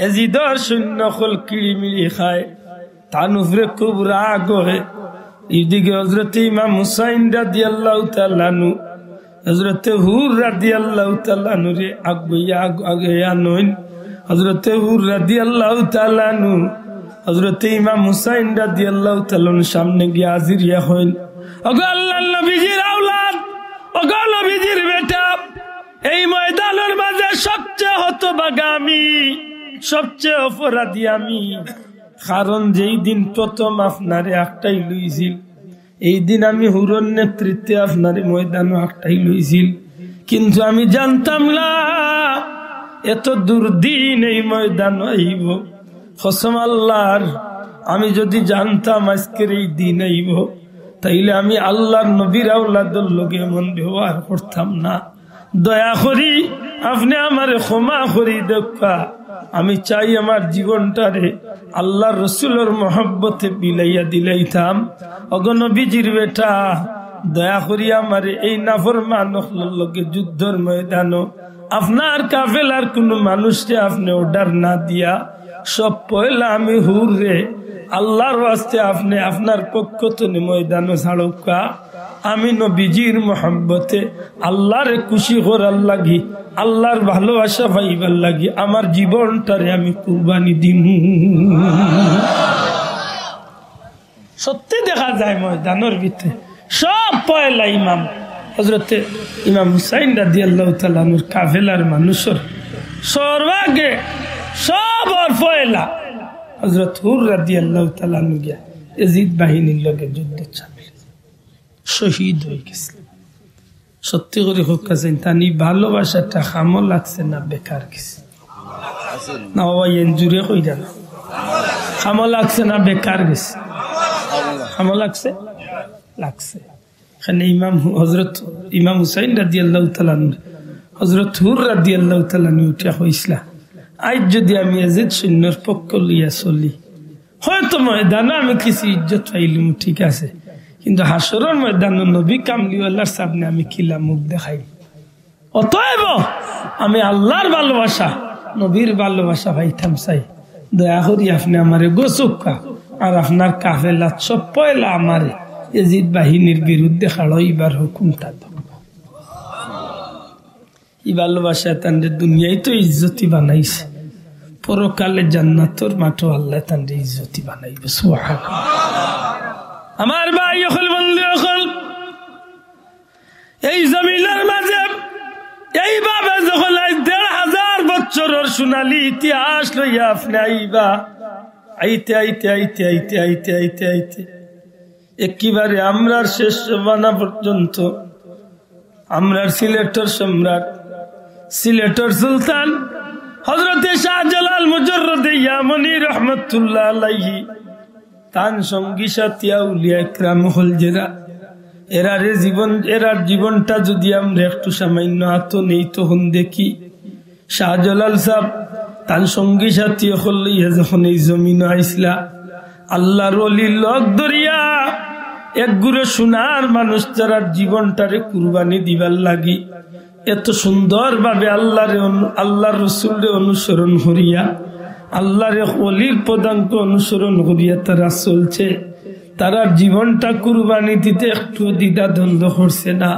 এজিদর শূন্য খোল কিড়িমিড়ি খায়, তার উপরে খুব রাগ হয়। এইদিকে হযরতে ইমাম হুসাইন রাদিয়াল্লাহু তাআলা আনহু হযরতে হুর রাদিয়াল্লাহু তাআলা আনহু রে আগে আনইন। হযরতে হুর রাদিয়াল্লাহু তাআলা আনহু হযরতে ইমাম হুসাইন রাদিয়াল্লাহু তাআলা সামনে গিয়ে হাজির হইন। ওগো আল্লাহর নবীজির আওলাদ, ওগো নবীজির বেটা, এই ময়দানের মাঝে সবচেয়ে হতভাগা আমি, সবচেয়ে অপরাধী আমি। কারণ যেই দিন প্রথম আপনারে একটাই লইছিল, এই দিন আমি হুরর নেতৃত্বে আপনারে ময়দানও একটাই লইছিল, কিন্তু আমি জানতাম না এত দুর্দিন এই ময়দান আইব। কসম আল্লাহর, আমি যদি জানতাম আজকের এই দিন আইব তাইলে আমি আল্লাহর নবীর আওলাদের লগে এমন ব্যবহার করতাম না। দয়া করি আপনি আমারে ক্ষমা করি দেখা, আমি চাই আমার জীবনটারে আল্লাহর রসুলের মহব্বতে বিলাইয়া দিলাইতাম। ওগো নবীজির বেটা, দয়া করি আমারে এই নাফরমান লগে যুদ্ধের ময়দানও আপনার কাফেলার কোন মানুষকে আপনি অর্ডার না দিয়া সব পয়লা আমি হুর রে আল্লাহর ওয়াস্তে আপনি আপনার পক্ষ থেকে ময়দানও ছাড়কা। আমি নবীজির মহব্বতে আল্লাহরে খুশি করার লাগি, আল্লাহর ভালোবাসা পাইবার লাগি আমার জীবনটারে আমি কুরবানি দিম। সত্যি দেখা যায় ময়দানের ভিতরে সব পয়লা ইমাম হযরতে ইমাম হুসাইন রাদিয়াল্লাহু তাআলা আনহুর কাফেলার মানুষের সর্বাগে সব আর পয়লা হযরত হুর রাদিয়াল্লাহু তাআলা আনহু গিয়া এজিদ বাহিনীর লগে যুদ্ধ চাপিয়ে শহীদ হয়ে গেছে। সত্যি করে হোক কাছেন তানি ভালোবাসাটা খামো লাগছে না বেকার গেছে না বাবা, জুড়ে কই দেন খামো লাগছে না বেকার গেছে? খামো লাগছে, লাগছে। এখানে হযরত ইমাম হুসাইন রাদিয়াল্লাহু তাআলা আনহু হযরত হুর রাদিয়াল্লাহু তাআলা আনহু উঠিয়া কইছিলা, আজ যদি আমি এজিদ সৈন্যর পক্ষ লইয়া চলি হয়তো ময়দানে আমি কিছু ইজ্জত পাইলাম, ঠিক আছে, কিন্তু হাসরের ময়দানে নবী কামলিওয়ালার সামনে আমি কিলা মুখ দেখাই। অতএব আমি আল্লাহর ভালোবাসা নবীর ভালোবাসা পাইতাম চাই। দয়া করি আপনি আমারে গোসুকা আর আপনার কাফেলা সব পয়লা আমারে এজিদ বাহিনীর বিরুদ্ধে খাড়াইবার হুকুমটা দাও। এই ভালোবাসা তাদের দুনিয়ায় তো ইজ্জতি বানাইছে, পরকালে জান্নাতের মাঠও আল্লাহ তাদের ইজ্জতি বানাইবে। সুবহানাল্লাহ। আমার ভাই হল বন্ধু হল, এই জমিনের মাঝে এইভাবে যখন ১,৫০০ বছরের সোনালী ইতিহাস লইয়া আপনি আইবা, আইতে আইতে আইতে আইতে আইতে আইতে আইতে একেবারে আমরার শেষ জমানা পর্যন্ত আমরার সিলেটের সম্রাট, সিলেটের সুলতান হযরতে শাহজালাল মুজররদে ইয়ামানি রহমাতুল্লাহ আলাইহি তান সঙ্গী সাথী আউলিয়া ইকরাম হল যারা এরার জীবনটা যদি আমরা একটু সামান্য হাত নেই তখন দেখি শাহজালাল সাহেব তার সঙ্গী সাথী হইয়া যখন এই জমিন আইসলা আল্লাহর ওলি লোক ধরিয়া এক গুরু সোনার মানুষ যারা জীবনটারে কুরবানি দিবার লাগি এত সুন্দর ভাবে আল্লাহর রসুলরে অনুসরণ করিয়া আল্লাহর ওলির পদাঙ্ক অনুসরণ করিয়া তারা চলছে। তারা জীবনটা কুরবানি দিতে একটু দ্বিধা দ্বন্দ্ব করছে না।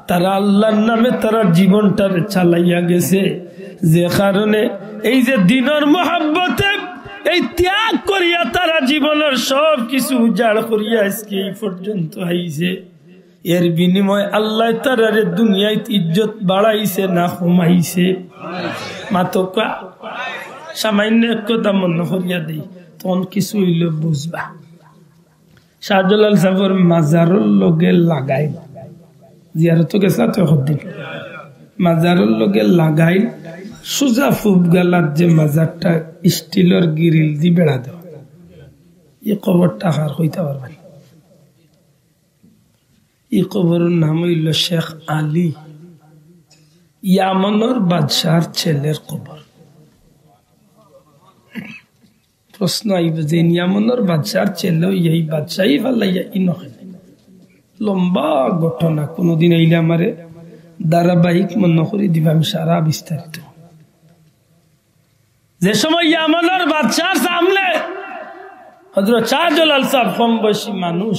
তারা আল্লাহর নামে তারা জীবনটা চালাইয়া গেছে, যে কারণে এই যে দিনের মহব্বতে এই ত্যাগ করিয়া তারা জীবনের সব কিছু উজাড় করিয়া আজকে এই পর্যন্ত আইছে। এর বিনিময় আল্লাহ তারারে দুনিয়ায় ইজ্জত বাড়াইছে না কমাইছে? মাতকা সামান্য এক কথা মনে করিয়া দিই, তখন কিছু হইল বুঝবা। শাহজালাল সাহেবের মাজারের লগে লাগাই জিয়ারত গেছা তো দিন, মাজারের লগে লাগাই সুজা ফুব গালার যে মাজারটা স্টিলের গিরিল দি বেড়া দেওয়া, এই কবরটা হার হইতে পারবেন। এই কবরের নাম হইল শেখ আলী, ইয়ামনের বাদশার ছেলের কবর। প্রশ্ন আইব যে ইয়ামনের বাদশার ছেলে এই বাদশাহী ফালাইয়া লম্বা ঘটনা, কোনদিন আইলে আমারে ধারাবাহিক মনে করি দিবা আমি সারা বিস্তারিত। যে সময় ইয়ামনের বাদশার সামনে হযরত শাহজালাল সাহেব কম বয়সী মানুষ,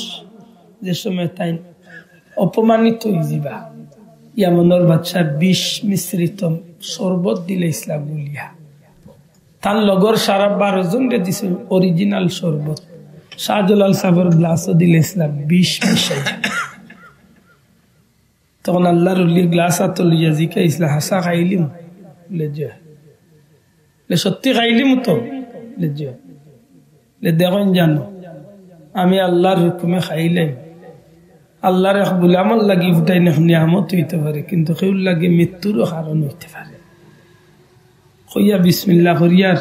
যে সময় তাই অপমানিত হয়ে যাবা, ইয়ামনের বাদশা বিষ মিশ্রিত শরবত দিলে ইসলাম বলিয়া তার লগর সারা 12 জন দিছে অরিজিনাল শরবত, শাহজালাল সাহেবের গ্লাসও দিলে ইসলাম বিষ মিশাই। তখন আল্লাহর ওলির গ্লাস হাতে লইয়া জিকা ইসলাম হাসা খাইলিম, সত্যি খাইলিম তো দেখেন জানো আমি আল্লাহর হুকুমে খাইলাম, আল্লাহর এক গুলামর লাগি ফুটাই নিয়ামত হইতে পারে, কিন্তু কেউ লাগে মৃত্যুরও কারণ হইতে পারে। কইয়া বিসমিল্লাহ করিয়ার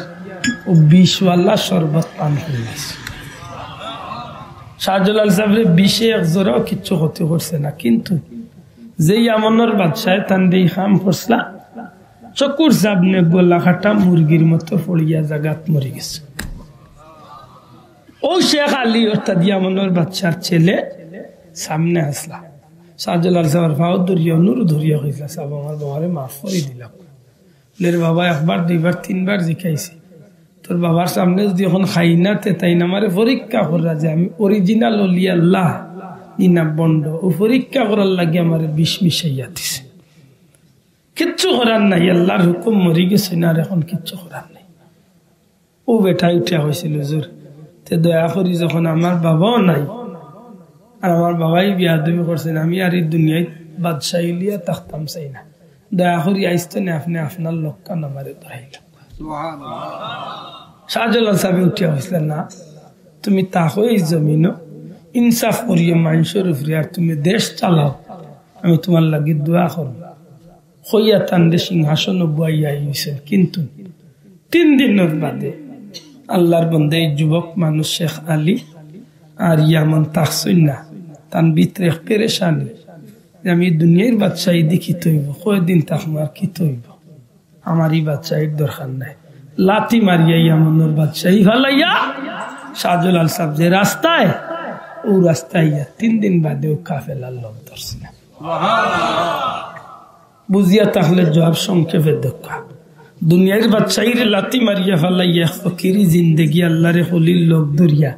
ও বিষওয়ালা শরবত পান করিয়াছে। শাহজালাল সাহেবের বিষে এক জোড়াও কিচ্ছু ক্ষতি করছে না, কিন্তু যে ইয়ামনের বাদশাহ তান দিয়ে খাম করছলা চকুর সামনে গোলা কাটা মুরগির মতো পড়িয়া জাগাত মরে গেছে। ও শেখ আলী অর্থাৎ ইয়ামনের বাদশার ছেলে সামনে আসলা, শাহজালাল সাহেবের ভাও ধরিয়া নুর ধরিয়া কইলা সাহেব আমার বাবারে মাফ করে দিলাম। বাবা একবার 2বার 3বার জিকাইছে, তোর বাবার সামনে যদি এখন খাই না তাই না আমারে পরীক্ষা করা যে আমি অরিজিনাল অলি আল্লাহ ইনা বন্ড, ও পরীক্ষা করার লাগে আমার বিষ মিশাইয়া দিছে। কিচ্ছু করার নাই, আল্লাহর হুকুম মরি গেছে না, আর এখন কিচ্ছু করার নাই। ও বেটা উঠা হয়েছিল জোর তে দয়া করি যখন আমার বাবাও নাই আর আমার বাবাই বিয়াদবি করছেন, আমি আর এই দুনিয়ায় বাদশাহী লিয়া থাকতাম চাই না, দয়া করি আইসতে না আপনি আপনার লক্ষ্য নামারে ধরাইলাম। শাহজালাল সাহেব উঠিয়া হয়েছিল না, তুমি তাহো এই জমিন ইনসাফ করিয়ে মানুষের উপরে আর তুমি দেশ চালাও, আমি তোমার লাগে দোয়া করব। হইয়া তান্ডে সিংহাসন বুয়াইয়া আইছেন, কিন্তু 3 দিনের বাদে আল্লাহর বন্দে এই যুবক মানুষ শেখ আলী আর ইয়ামন তাকসইন না, তার ভিতরে পেরেশানি, আমি দুনিয়ার বাদশাহী দেখি তৈব, কয়দিন থাকবো আর কি তৈব, আমার এই বাদশাহীর দরকার নাই। লাথি মারিয়া ইয়ামনের বাদশাহী ফালাইয়া শাহজালাল সাহেব যে রাস্তায়, ও রাস্তায় 3 দিন বাদে ও কাফেলার লোক ধরছে না। বুঝিয়া তাহলে জবাব সংক্ষেপে দেখা, দুনিয়ার বাদশাহীর লাথি মারিয়া ফালাইয়া ফকিরি জিন্দেগি আল্লাহরে হলির লোক ধরিয়া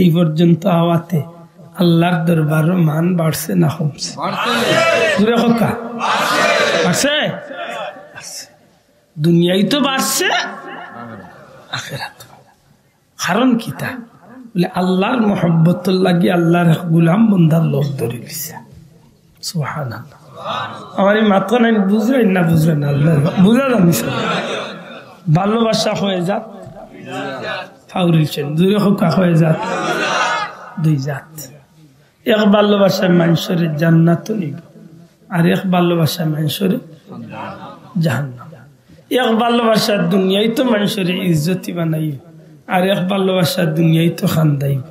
এই পর্যন্ত আওয়াতে আল্লাহর দরবার মান বাড়ছে না কমছে? বাড়ছে। দুনিয়ায় তো বাড়ছে, আখিরাত কারণ কি তা বলে আল্লাহর মহব্বত লাগি আল্লাহর গুলাম বন্দার লোক ধরে দিছে। সুবহানাল্লাহ। আমার এই মাত্র নাই বুঝলেন না, বুঝলেন না, আল্লাহ বুঝা জানি ভালোবাসা হয়ে যাত ফাউরিলছেন দূরে হোকা হয়ে যাত, 2 জাত। এক ভালোবাসায় মানুষের জান্নাত নিব, আর এক ভালোবাসায় মানুষের জাহান্নাম। এক ভালোবাসার দুনিয়ায় তো মানুষের ইজ্জতি বানাইব, আর এক ভালোবাসার দুনিয়ায় তো খান্দাইব।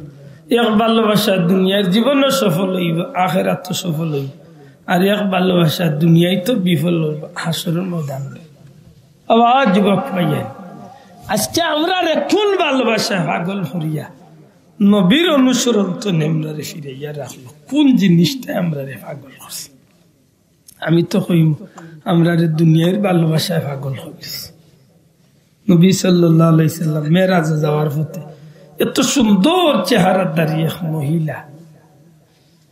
এক ভালোবাসার দুনিয়ার জীবনও সফল হইব, আখিরাত সফল হইব, আর এক ভালোবাসার দুনিয়ায় তো বিফল হইব, হাসরের ময়দান। আবার যুবক ভাইয়ের আজকে আমরা কোন ভালোবাসায় পাগল হরিয়া নবীর অনুসরণ তো নেমরারে ফিরাইয়া রাখলো, কোন জিনিসটা আমরা রে পাগল করছি? আমি তো কই আমরা রে দুনিয়ার ভালোবাসায় পাগল হয়েছি। নবী সাল্লাল্লাহু আলাইহি সাল্লাম মেরাজে যাওয়ার পথে এত সুন্দর চেহারা দাঁড়িয়ে মহিলা,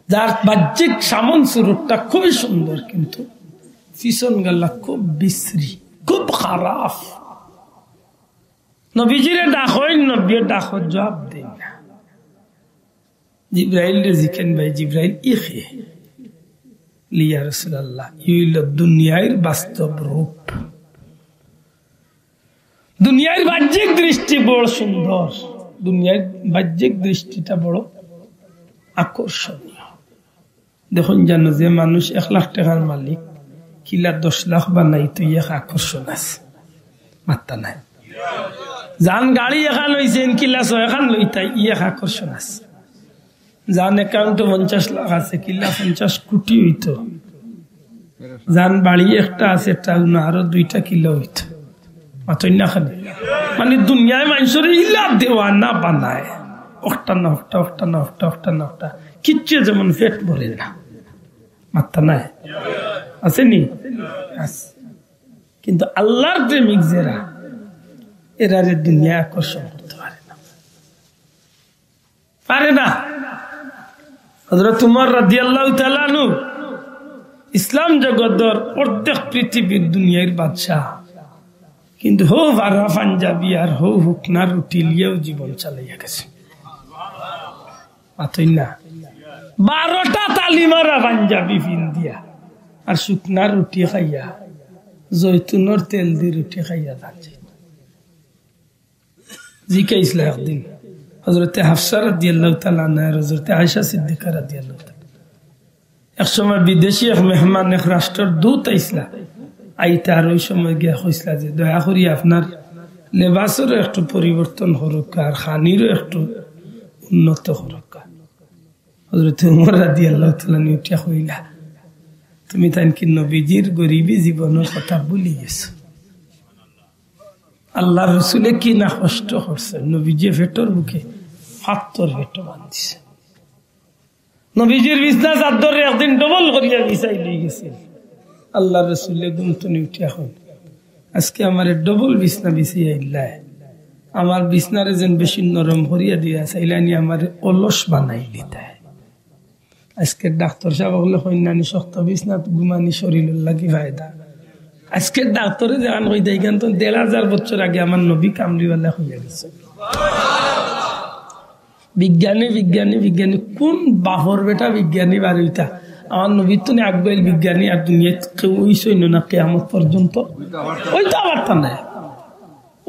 যার বাহ্যিক সামন সুরতটা খুবই সুন্দর, কিন্তু পিছন গালা খুব বিশ্রী, খুব খারাপ। নবীজিরে ডাকই, নবীর ডাকর জবাব দেই না। জিব্রাইল রে জিকেন ভাই, জিব্রাইল ইখে লিয়া রাসূলুল্লাহ, ইল দুনিয়ার বাস্তব রূপ। দুনিয়ার বাহ্যিক দৃষ্টি বড় সুন্দর, দুনিয়ার বাহ্যিক দৃষ্টিটা বড় আকর্ষণীয়। দেখুন জানো যে মানুষ 1 লাখ টাকার মালিক, কিলা 10 লাখ বানাই তো এক আকর্ষণ আছে, মাত্রা নাই। যান গাড়ি এখান হয়েছেন কিলা 6 খান লইতাই এক আকর্ষণ আছে। যান অ্যাকাউন্টে 50 লাখ আছে, কিলা 50 কোটি হইতো। যান বাড়ি একটা আছে, আরো 2টা কিলো হইতো। মানে দুনিয়ায় মানুষের ইলা দেওয়ানা বানায়, কিচ্ছু যেমন পেট ভরে না, মাত্রা নাই, আসেনি? কিন্তু আল্লাহর প্রেমিক যারা, এরা দুনিয়া আকর্ষণ করতে পারে না। হযরত উমর রাদিয়াল্লাহু তাআলা আনহু ইসলাম জগতের প্রত্যেক পৃথিবীর দুনিয়ার বাদশাহ, কিন্তু হো ভাড়া পাঞ্জাবি আর হো হুকনা রুটি লিয়েও জীবন চালাইয়া গেছে। পাতই না, 12টা তালিমারা পাঞ্জাবি পিন্দিয়া আর শুকনা রুটি খাইয়া, জৈতুনের তেল দিয়ে রুটি খাইয়া যাচ্ছে। জিজ্ঞাসা একদিন হযরতে হাফসা রাদিয়াল্লাহু তাআলা আনহা, হযরতে আয়েশা সিদ্দিকা রাদিয়াল্লাহু তাআলা, এক সময় বিদেশি এক মেহমান, এক রাষ্ট্রের দূত আইসলা, আইতা আর ওই সময় গিয়া কইসলা যে দয়া করি আপনার লেবাসেরও একটু পরিবর্তন হরুক আর খানিরও একটু উন্নত হরুক। হযরত উমর রাদিয়াল্লাহু তাআলা উঠিয়া কইলা, তুমি তাই কি নবীজির গরিবী জীবনের কথা ভুলি গেছো? আল্লাহ রসুলে কি না কষ্ট করছে, নবীজি ভেটর বুকে হাতর ভেটো বাঁধছে। নবীজির বিছনা চাদর একদিন ডবল করিয়া বিছাই লই গেছিল। আল্লাহ রসুলে গুমতনি উঠিয়া হন, আজকে আমার ডবল বিছনা বিছিয়ে আইলায়, আমার বিছনারে যেন বেশি নরম করিয়া দিয়া চাইলানি আমার অলস বানাই দিতায়। আজকে ডাক্তার সাহেব বলে কন্যানি শক্ত বিছনা ঘুমানি শরীরের লাগি ফায়দা। আজকে ডাক্তারে যেখান হয়ে যায় তো 1500 বছর আগে আমার নবী কামলিওয়ালা হইয়া গেছে। বিজ্ঞানী কোন বাহর বেটা বিজ্ঞানী বাড়িটা? আমার নবীর তো আকবল বিজ্ঞানী, আর দুনিয়া কেউ ওই সৈন্য না কিয়ামত পর্যন্ত ওইটা বার্তা নাই,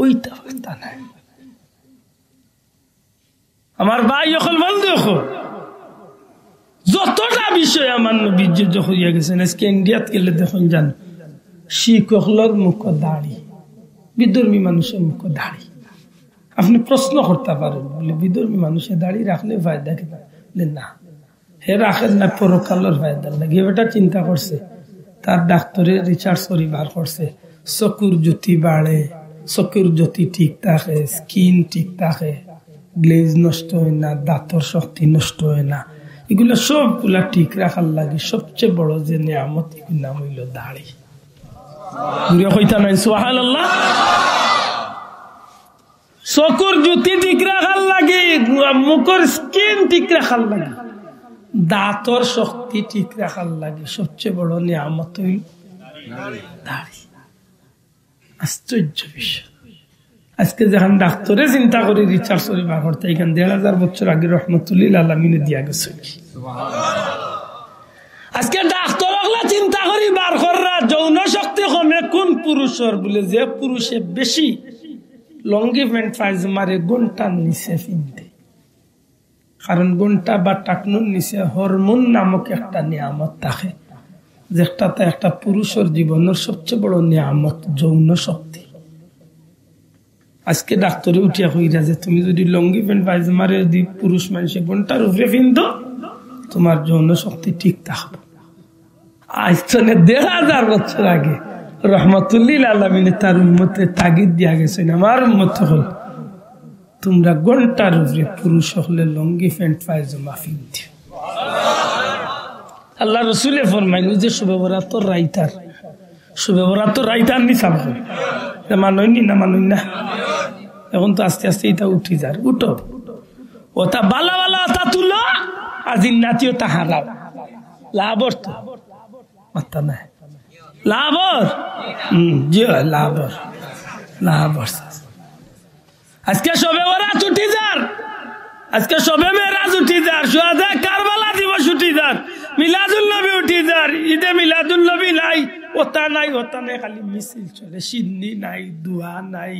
ওইটা বার্তা নাই। আমার ভাই এখন বন্ধু, যতটা বিষয় আমার নবী যুদ্ধ হইয়া গেছেন। আজকে ইন্ডিয়াত গেলে দেখুন জান, শিখলর মুখ দাড়ি, বিধর্মী মানুষের মুখ দাড়ি। আপনি প্রশ্ন করতে পারেন বলে বিধর্মী মানুষের দাড়ি রাখলে ফায়দা কিনা? না, হে রাখেন না, পরকালের ফায়দা লাগে। বেটা চিন্তা করছে, তার ডাক্তারে রিসার্চ করি বার করছে, চকুর জ্যোতি বাড়ে, চকুর জ্যোতি ঠিক থাকে, স্কিন ঠিক থাকে, গ্লেজ নষ্ট হয় না, দাঁতর শক্তি নষ্ট হয় না, এগুলো সবগুলা ঠিক রাখার লাগে সবচেয়ে বড় যে নিয়ামত, এগুলো নাম হইল দাড়ি। সুবহানাল্লাহ। চকুর জ্যোতি ঠিক রাখার লাগে, মুখের স্কিন ঠিক রাখার লাগে, দাঁতর শক্তি ঠিক রাখার লাগে, সবচেয়ে বড় নিয়ামত হইল দাড়ি। আশ্চর্য বিষয়। আজকে যখন ডাক্তারে চিন্তা করি রিসার্চ করি বার করতে, এখানে 1500 বছর আগে রহমতুল্লিল আলমিনে দিয়া গেছে। আজকে ডাক্তার চিন্তা করি বার করা যৌন শক্তি কমে কোন পুরুষের বলে, যে পুরুষে বেশি লঙ্গি প্যান্ট পায়জামারে ঘন্টার নিচে ফিনতে, কারণ ঘন্টা বা টাকনুর নিচে হরমোন নামক একটা নিয়ামত থাকে, যেটাতে একটা পুরুষের জীবনের সবচেয়ে বড় নিয়ামত যৌন শক্তি। আজকে ডাক্তারে উঠিয়া কইরা যে তুমি যদি লঙ্গি প্যান্ট পায়জামারে যদি পুরুষ মানুষের ঘন্টার উপরে ফিনত, তোমার যৌন শক্তি ঠিক থাকবে। আজ 1500 বছর আগে রহমতুল্লিল আলামিনে তার উম্মতে তাগিদ দিয়া গেছেন, আমার উম্মত হল তোমরা ঘন্টার উপরে পুরুষ হলে লঙ্গি প্যান্ট পায়জামা পিনতে। আল্লাহ রসুলে ফরমাইল যে শুভে বরাতর রাইতার, শুভে বরাতর রাইতার নি সাব মাননি না মানুন না। এখন তো আস্তে আস্তে এটা উঠি যার, উঠো ওটা বালা বালা ওটা তুলো, আজি নাতিও তা হারাও লাভর তো মাত্তা নাই লাভর জি লাভর লাভর। আজকে সবে বরাত উঠি যার, আজকে সবে মেরাজ উঠি যার, সুহাদা কারবালা দিবস উঠি যার, মিলাদুল নবী উঠি যার, ঈদে মিলাদুল নবী নাই, ওটা নাই ওটা নাই, খালি মিছিল চলে, সিন্নি নাই, দোয়া নাই,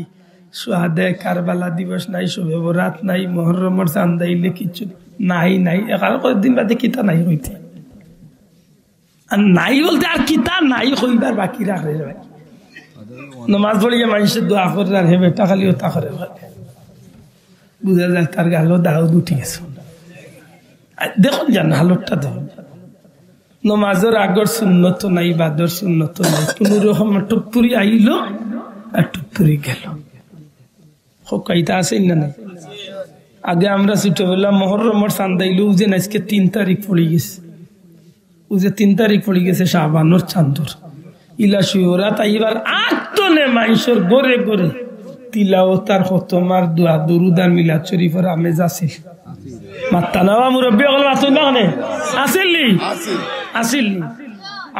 সুহাদা কারবালা দিবস নাই, সবে বরাত নাই, মুহররমের চাঁদ আইলে কিছু নাই নাই। এখানে কয়েকদিন বাদে কিতা নাই হইতে, আর নাই বলতে আর কিতা নাই হইবার বাকি রাখে। নমাজ পড়িয়ে মানুষের দোয়া করে রাখে, বেটা খালি ওটা করে বুঝা যায় তার গালো দাউদ উঠে গেছে। দেখুন জান হালতটা দেখুন, নমাজের আগর সুন্নত নাই, বাদর সুন্নত নাই, কোন রকম টুপুরি আইল আর টুপুরি গেল। হকাইতা আছে না নাই? আগে আমরা ছোটবেলা মুহররমের চাঁদ আইলো, ও যে আজকে 3 তারিখ পড়ে গেছে, ও যে 3 তারিখ পড়ে গেছে শাবানোর চাঁদর ইলা শিওরাত আইবার আত্মনে মানুষের গড়ে গড়ে তিলাওয়াত খতমার দোয়া দরুদ আর মিলাদ শরীফের আমেজ আছিল। মাত্তা নাওয়া মুরব্বী হল আসল না আসিলনি আসিলনি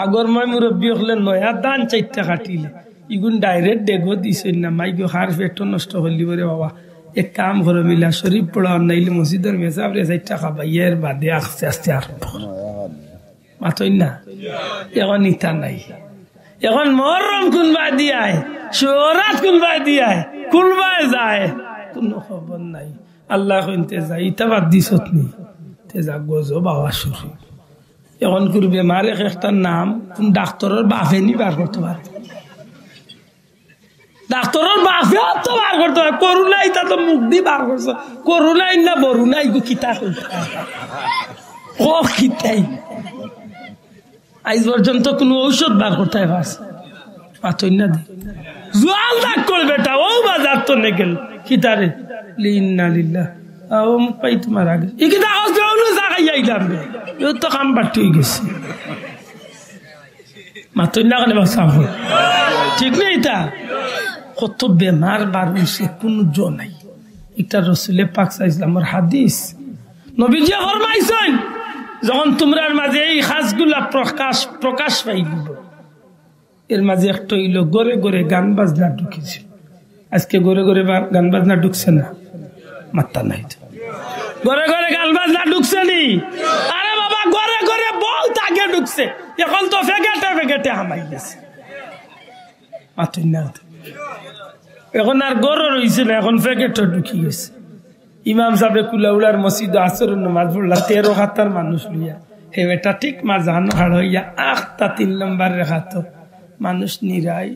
আগর মই মুরব্বী হলে নয়া দান 4টা কাটিলে ইগুন ডাইরেক্ট ডেগো দিছেন না, মাই গো হার পেট নষ্ট হলি বলে বাবা এক কাম করে মিলাদ শরীফ পড়া নাইলে মসজিদের মেসাব রে 4টা খাবাইয়ের বাদে আস্তে আস্তে আরম্ভ মাতই না। এখন ইতা নাই, এখন মুহররম কোনবা দিয়ায়, শিওরাত কোনবা দিয়ায়, কোনবায় যায় কোনো খবর নাই। আল্লাহ কইতে যাই ইতা বাদ দিছত নি তে যা গজব আওয়াজ শুরু। এখন করবে মারে একটা নাম কোন ডাক্তারের বাপে নি বার করতে পারে, ডাক্তারের বাপে তো বার করতে পারে। করোনা ইতা তো মুখ দি বার করছে, করোনা না বরুনা ইগো কিতা কইতা ও কিতাই আজ পর্যন্ত কোন ঔষধ বার করতে পারছে পাতই না দে জোয়াল দাগ করে বেটা ও বাজার তো নে গেল কিতারে লিন্না লিল্লাহ ও পাই তোমার আগে ই কিতা আওয়াজ দেওয়া জায়গায় আইলাম রে ও তো কাম বাড়তে হয়ে গেছে মাতই না কেন বাসাব ঠিক নেই। তা কত বেমার বার হইছে কোন জো নাই। এটা রাসূলে পাক সাল্লাল্লাহু আলাইহি ওয়াসাল্লামের হাদিস, নবীজি ফরমাইছেন যখন তোমরার মাঝে এই খাসগুলা প্রকাশ পাইব, এর মাঝে একটা হইল গড়ে গড়ে গান বাজনা ঢুকেছে। আজকে গড়ে গড়ে গান বাজনা ঢুকছে না, মাত্তা নাই তো গড়ে গড়ে গান বাজনা ঢুকছে নি? আরে বাবা গড়ে গড়ে বহুত আগে ঢুকছে, এখন তো ফেগেটে ফেগেটে হামাই গেছে মাত্তই না। এখন আর গড় রয়েছে না, এখন ফেগেটে ঢুকি গেছে। ইমাম সাহেব কুলাউলার মসজিদ আসর নামাজ পড়লা 13 হাতার মানুষ লইয়া, হে বেটা ঠিক মাঝান হাড় হইয়া 8টা 3 নম্বর রেখাত মানুষ নিরাই,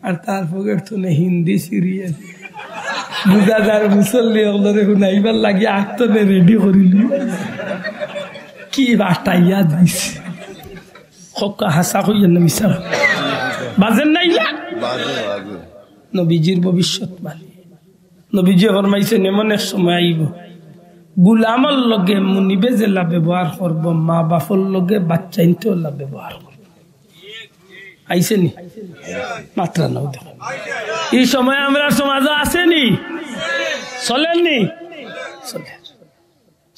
আর তার পকেট তো হিন্দি সিরিয়াল বুঝাদার মুসল্লি ওগুলো নাইবার লাগি 8টা রেডি করিলি কি বাটাইয়া দিছে খোকা হাসা হইয়া না মিশা বাজেন নাই না নবীজির ভবিষ্যৎবাণী। নবীজি ফরমাইছেন এমন এক সময় আইব গুলামর লগে মুনিবে জেলা ব্যবহার করব, মা বাপর লগে বাচ্চা ইনতেও ব্যবহার করব। আইছে নি মাত্রা নাও দেখো এই সময় আমরা সমাজে আসেনি, চলেননি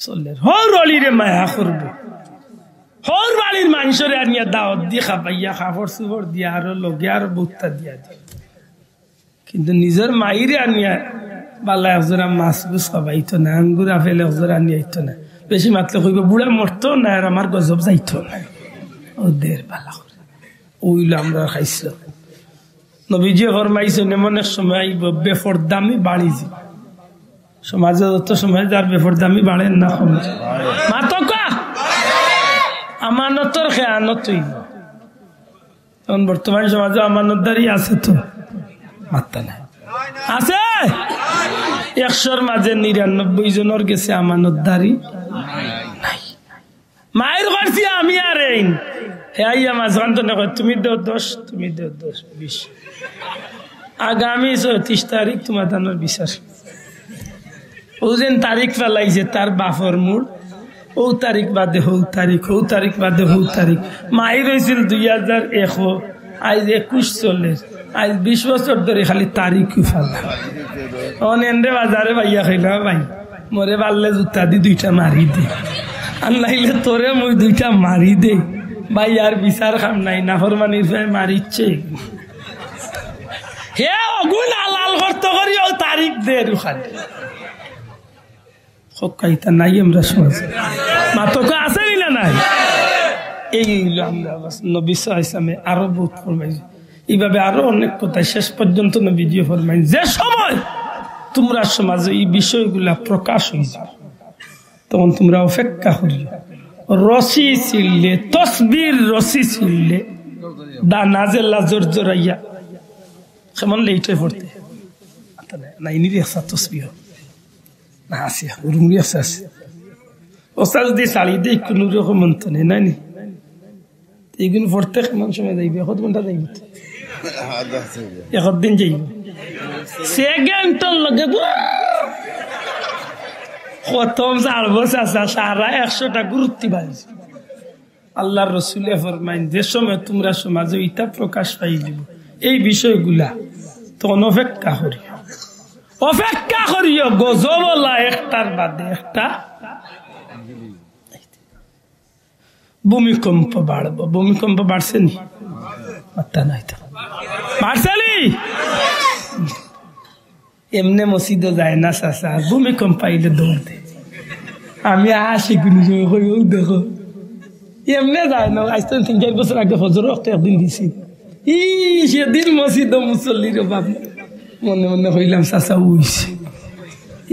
চলেন হর অলিরে মায়া করবো, হর বাড়ির মানুষের আনিয়া দাওয়াত দিয়ে খাবাইয়া খাবার সুবর দিয়া আরো লগে আরো বুত্তা দিয়া দি, কিন্তু নিজের মাইরে আনিয়া বালা একজোড়া মাছ বুঝ খাবাইতো না, আঙ্গুর আপেল একজোড়া আনিয়া আইতো না, বেশি মাতলে কইব বুড়া মরতো না আর আমার গজব যাইতো না। ওদের বালা করে ওইল আমরা খাইছিল। নবীজি ফরমাইছেন এমন এক সময় আইব বেফরদামি বাড়ি যে সমাজে যত সময় যার বেফরদামি বাড়েন না মাতকা আমানতর খেয়ানত হইব। এখন বর্তমান সমাজে আমানতদারি আছে তো মাত্তা নাই আছে 100-র মাঝে 99 জনের গেছে আমানতদারি নাই। মায়ের কাছে আমি আর হ্যাঁ মাঝখান তো নয় তুমি দেও 10 তুমি দেও 10 20 আগামী 34 তারিখ তোমার দানোর বিচার ও যেন তারিখ ফেলাইছে তার বাপর মূল ও তারিখ বাদে হৌ তারিখ বাদে হৌ তারিখ মাই রয়েছিল 2001 আজ 21 চলে আজ 20 বছর ধরে খালি তারিখই ফেলা অনেন্দ্রে বাজারে ভাইয়া খাইলাম ভাই মরে পারলে জুতা দি 2টা মারি দে আর নাইলে তোরে মুই 2টা মারি দে ভাই আর বিচার খাম নাই নাফরমানির ভাই মারিচ্ছে হে অগুন আলাল করতে করি ও তারিখ দে রুখানে কাইতা নাই আমরা সমাজ মাতক আছে না নাই এইগুলো আমরা নবী সাল্লাল্লাহু আরো বহুত ফরমাইছে এইভাবে আরো অনেক কথা শেষ পর্যন্ত নবীজি ফরমাইছে যে সময় তোমরা সমাজে এই বিষয়গুলা প্রকাশ হয়ে যাবে তখন তোমরা অপেক্ষা করিও রশি ছিললে তসবির রশি ছিললে দা নাজেল্লা জোর জোরাইয়া কেমন লেটে পড়তে না ইনি রেখা তসবিহ না আসি রুমরি আছে ওস্তাদ দিয়ে শাড়ি দিয়ে কোনো রকম মন্ত নেই নাই নি এইগুলো পড়তে কেমন সময় যাইবে 1 ঘন্টা যাইবে 1 দিন যাইবে সেকেন্ডের লগে খতম সারবো চাচা সারা 100টা গুরুত্ব পাইছে আল্লাহর রাসূলে ফরমাইন যে সময় তোমরা সমাজে ইটা প্রকাশ পাই দিব এই বিষয়গুলা তখন অপেক্ষা করিও গজবলা একটার বাদে একটা ভূমিকম্প বাড়বো ভূমিকম্প বাড়ছে নি নাই তো বাড়ছে নি এমনি মসজিদে যায় না চাচা ভূমিকম্প আইলে দৌড় দে আমি আসি কোনো দেখো এমনি যায় না আজ তো 3-4 বছর আগে ফজর রক্ত একদিন দিছি সেদিন মসজিদ মুসল্লির বাপ মনে মনে হইলাম চাচা উইছে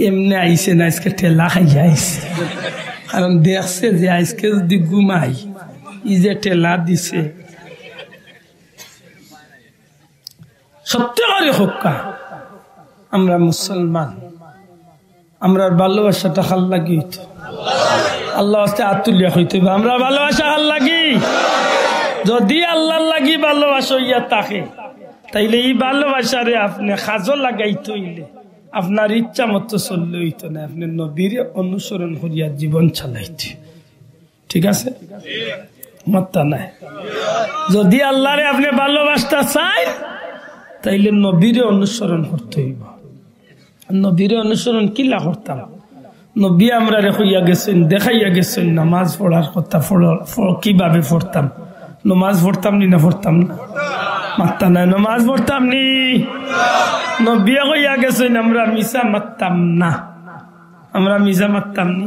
এমনি আইসে না আজকে ঠেলা খাইয়া আইসে কারণ দেখছে যে আজকে যদি ঘুমাই ই যে ঠেলা দিছে সত্যি করে হক্কা আমরা মুসলমান আমরা ভালোবাসাটা খাল লাগি আল্লাহ আস্তে আতুলিয়া হইতে আমরা ভালোবাসা খাল লাগি যদি আল্লাহর লাগি ভালোবাসা ইয়া থাকে তাইলে এই ভালোবাসারে আপনি খাজো লাগাইতে হইলে আপনার ইচ্ছা মতো চললে হইতো না আপনি নবীর অনুসরণ করিয়া জীবন চালাইতে ঠিক আছে মাত্তা নাই যদি আল্লাহরে আপনি ভালোবাসতে চাই তাইলে নবীর অনুসরণ করতে হইব নবীর অনুসরণ কিলা করতাম নবী আমরা হইয়া গেছেন দেখাইয়া গেছেন নামাজ পড়ার কথা কিভাবে পড়তাম নমাজ পড়তাম নি না পড়তাম না মাত্তা নাই নমাজ পড়তাম নি নবী হইয়া গেছেন আমরা মিশা মারতাম না আমরা মিশা মারতাম নি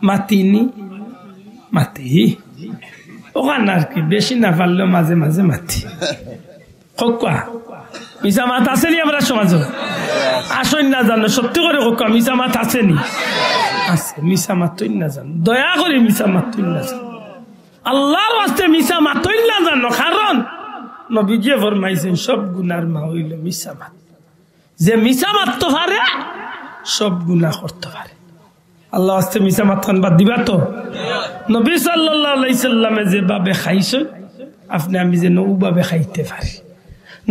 মাতিনি মাতি ওখানে আর কি বেশি না পারলেও মাঝে মাঝে মাতি কোকা মিশা মাত আসেনি আমরা সমাজ আসেন না জানো সত্যি করে কোকা মিশা মাত আসেনি আছে মিশা মাতই না জানো দয়া করে মিশা মাতই না জানো আল্লাহর ওয়াস্তে মিশা মাতই না জানো কারণ নবীজি ফরমাইছেন সব গুনার মা হইল মিশা মাত যে মিশা মারতে পারে সব গুনাহ করতে পারে আল্লাহ ওয়াস্তে মিশা মাতখান বাদ দিবা তো নবী সাল্লাল্লাহু আলাইহি সাল্লামে যেভাবে খাইছেন আপনি আমি যেন ওভাবে খাইতে পারি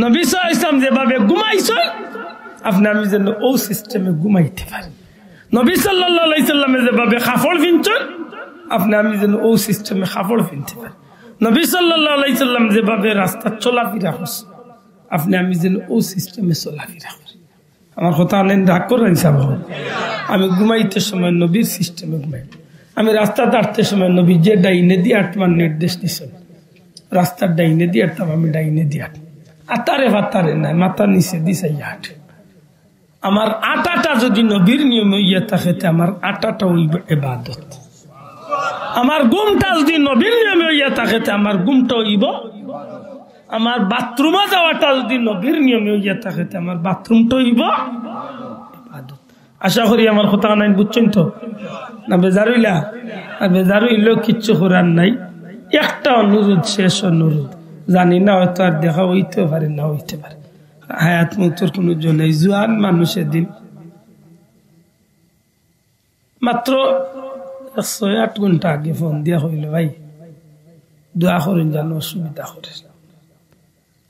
নবী সাল্লাল্লাহু আলাইহি সাল্লাম যেভাবে ঘুমাইছেন আপনি আমি যেন ও সিস্টেমে ঘুমাইতে পারি নবী সাল্লাল্লাহু আলাইহি সাল্লামে যেভাবে কাপড় পিনছেন আপনি আমি যেন ও সিস্টেমে কাপড় পিনতে পারি নবী সাল্লাল্লাহু আলাইহি সাল্লাম যেভাবে রাস্তা চলাফেরা করছেন আপনি আমি যেন ও সিস্টেমে চলাফেরা করি আমার কথা অনেক রাগ করেন সাহেব আমি ঘুমাইতে সময় নবীর সিস্টেমে ঘুমাই আমি রাস্তা দাঁড়তে সময় নবী যে ডাইনে দিয়ে আটবার নির্দেশ দিচ্ছেন রাস্তার ডাইনে দিয়ে আটতাম আমি ডাইনে দিয়ে আট আতারে ফাতারে নাই মাথার নিচে দিছে আট আমার আটাটা যদি নবীর নিয়মে ইয়ে থাকে আমার আটাটা ওই ইবাদত আমার ঘুমটা যদি নবীর নিয়মে ইয়ে থাকে আমার ঘুমটা হইব আমার বাথরুমে যাওয়াটা যদি নবীর নিয়মে ইয়ে থাকে আমার বাথরুমটা হইব ইবাদত আশা করি আমার কথা নাই বুঝছেন তো না বেজার হইলা আর বেজার হইলেও কিচ্ছু করার নাই একটা অনুরোধ শেষ অনুরোধ জানি না হয়তো আর দেখা হইতে পারে না হইতে পারে হায়াত মৃত্যুর কোন জন্য জোয়ান মানুষের দিন মাত্র 108 ঘন্টা আগে ফোন দিয়া হইল ভাই দোয়া করেন যেন অসুবিধা করে।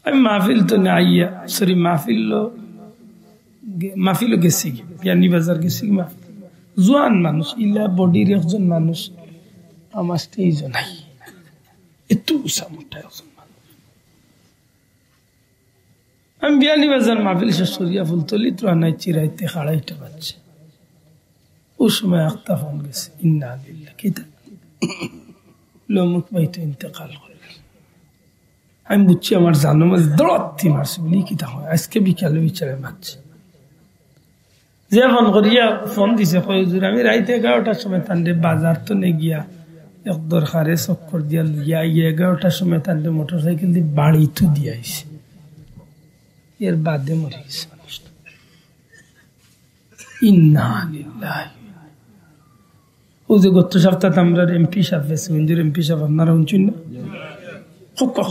আমি মাহফিল তো না আইয়া সরি মাহফিলও গেছি বিয়ানি বাজার গেছি মাহফিল জোয়ান মানুষ ইলা বডির একজন মানুষ আমার স্টেজ নাই একটু উষা মোটা একজন মানুষ। আমি বিয়ানি বাজার মাহফিল শেষ করিয়া ফুলতলি ত্রানাই চিরাইতে খাড়াইটা বাজছে। ওই সময় একটা ফোন গেছে ইন্না লিল্লাহ কিতা লোমুক ভাই তো ইন্তেকাল করে। আমি বুঝছি আমার জানো মাঝে দৌড়াত্তি মারছে বলি কিতা হয় আজকে বিকালে বিচারে মারছে। যে ফোন করিয়া ফোন দিছে কয়জুর আমি রাইতে 11টার সময় তান্ডে বাজার তো নে গিয়া এক দরকারে চক্কর দিয়া লইয়া 11টার সময় তান্ডে মোটর সাইকেল দিয়ে বাড়ি তো দিয়ে আইছে। এর বাদে মরে গেছে মানুষটা। ইন্না লিল্লাহি। ও যে গত সপ্তাহে আমরা এমপি সাহেব এমপি সাহেব আপনারা শুনছেন না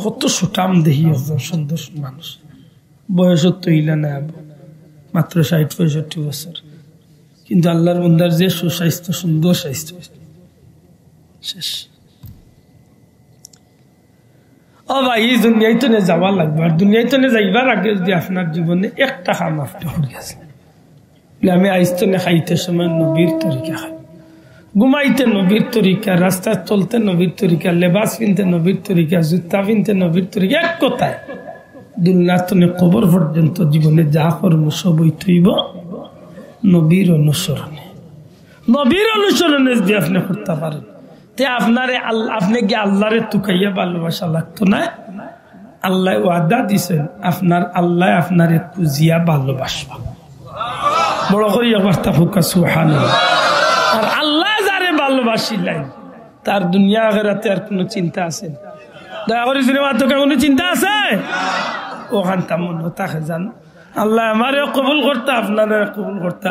কত সুঠাম দেহি একজন সুন্দর মানুষ বয়স তো ইলা না মাত্র 60-65 বছর কিন্তু আল্লাহর বান্দার যে সুস্বাস্থ্য সুন্দর স্বাস্থ্য শেষ। ও ভাই এই দুনিয়ায় তো যাওয়া লাগবে আর দুনিয়ায় তো যাইবার আগে যদি আপনার জীবনে একটা কাম আপনি করে গেছেন আমি আইস্তনে খাইতে সময় নবীর তরিকা খাই ঘুমাইতে নবীর তরিকা রাস্তায় চলতে নবীর তরিকা লেবাস কিনতে নবীর তরিকা জুতা কিনতে নবীর তরিকা এক কথায় দুনিয়াতনে কবর পর্যন্ত জীবনে যা কর্ম সবই থইব নবীর অনুসরণে। নবীর অনুসরণে যদি আপনি করতে পারেন তে আপনারে আপনি কি আল্লাহরে তুকাইয়া ভালোবাসা লাগতো না। আল্লাহ ওয়াদা দিছেন আপনার আল্লাহ আপনারে খুঁজিয়া ভালোবাসবা। বড় করে একবার তাফুকা সুবহানাল্লাহ। আর আল্লাহ যারে ভালোবাসিলেন তার দুনিয়া আখিরাতে আর কোনো চিন্তা আছে না। দয়া করে সিনেমা তো কোনো চিন্তা আছে ওখান তেমন তাকে জানো আল্লাহ আমারে কবুল করতা আপনারা কবুল করতা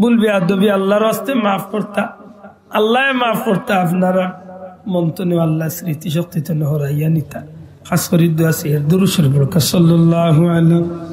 বলবি আদবি আল্লাহর হস্তে মাফ করতা আল্লাহ মাফ করতা আপনারা মন্তনে আল্লাহ স্মৃতি শক্তিতে হরাইয়া নিতা খাস করে দোয়া সে দুরূদ শরীফ সাল্লাল্লাহু আলাইহি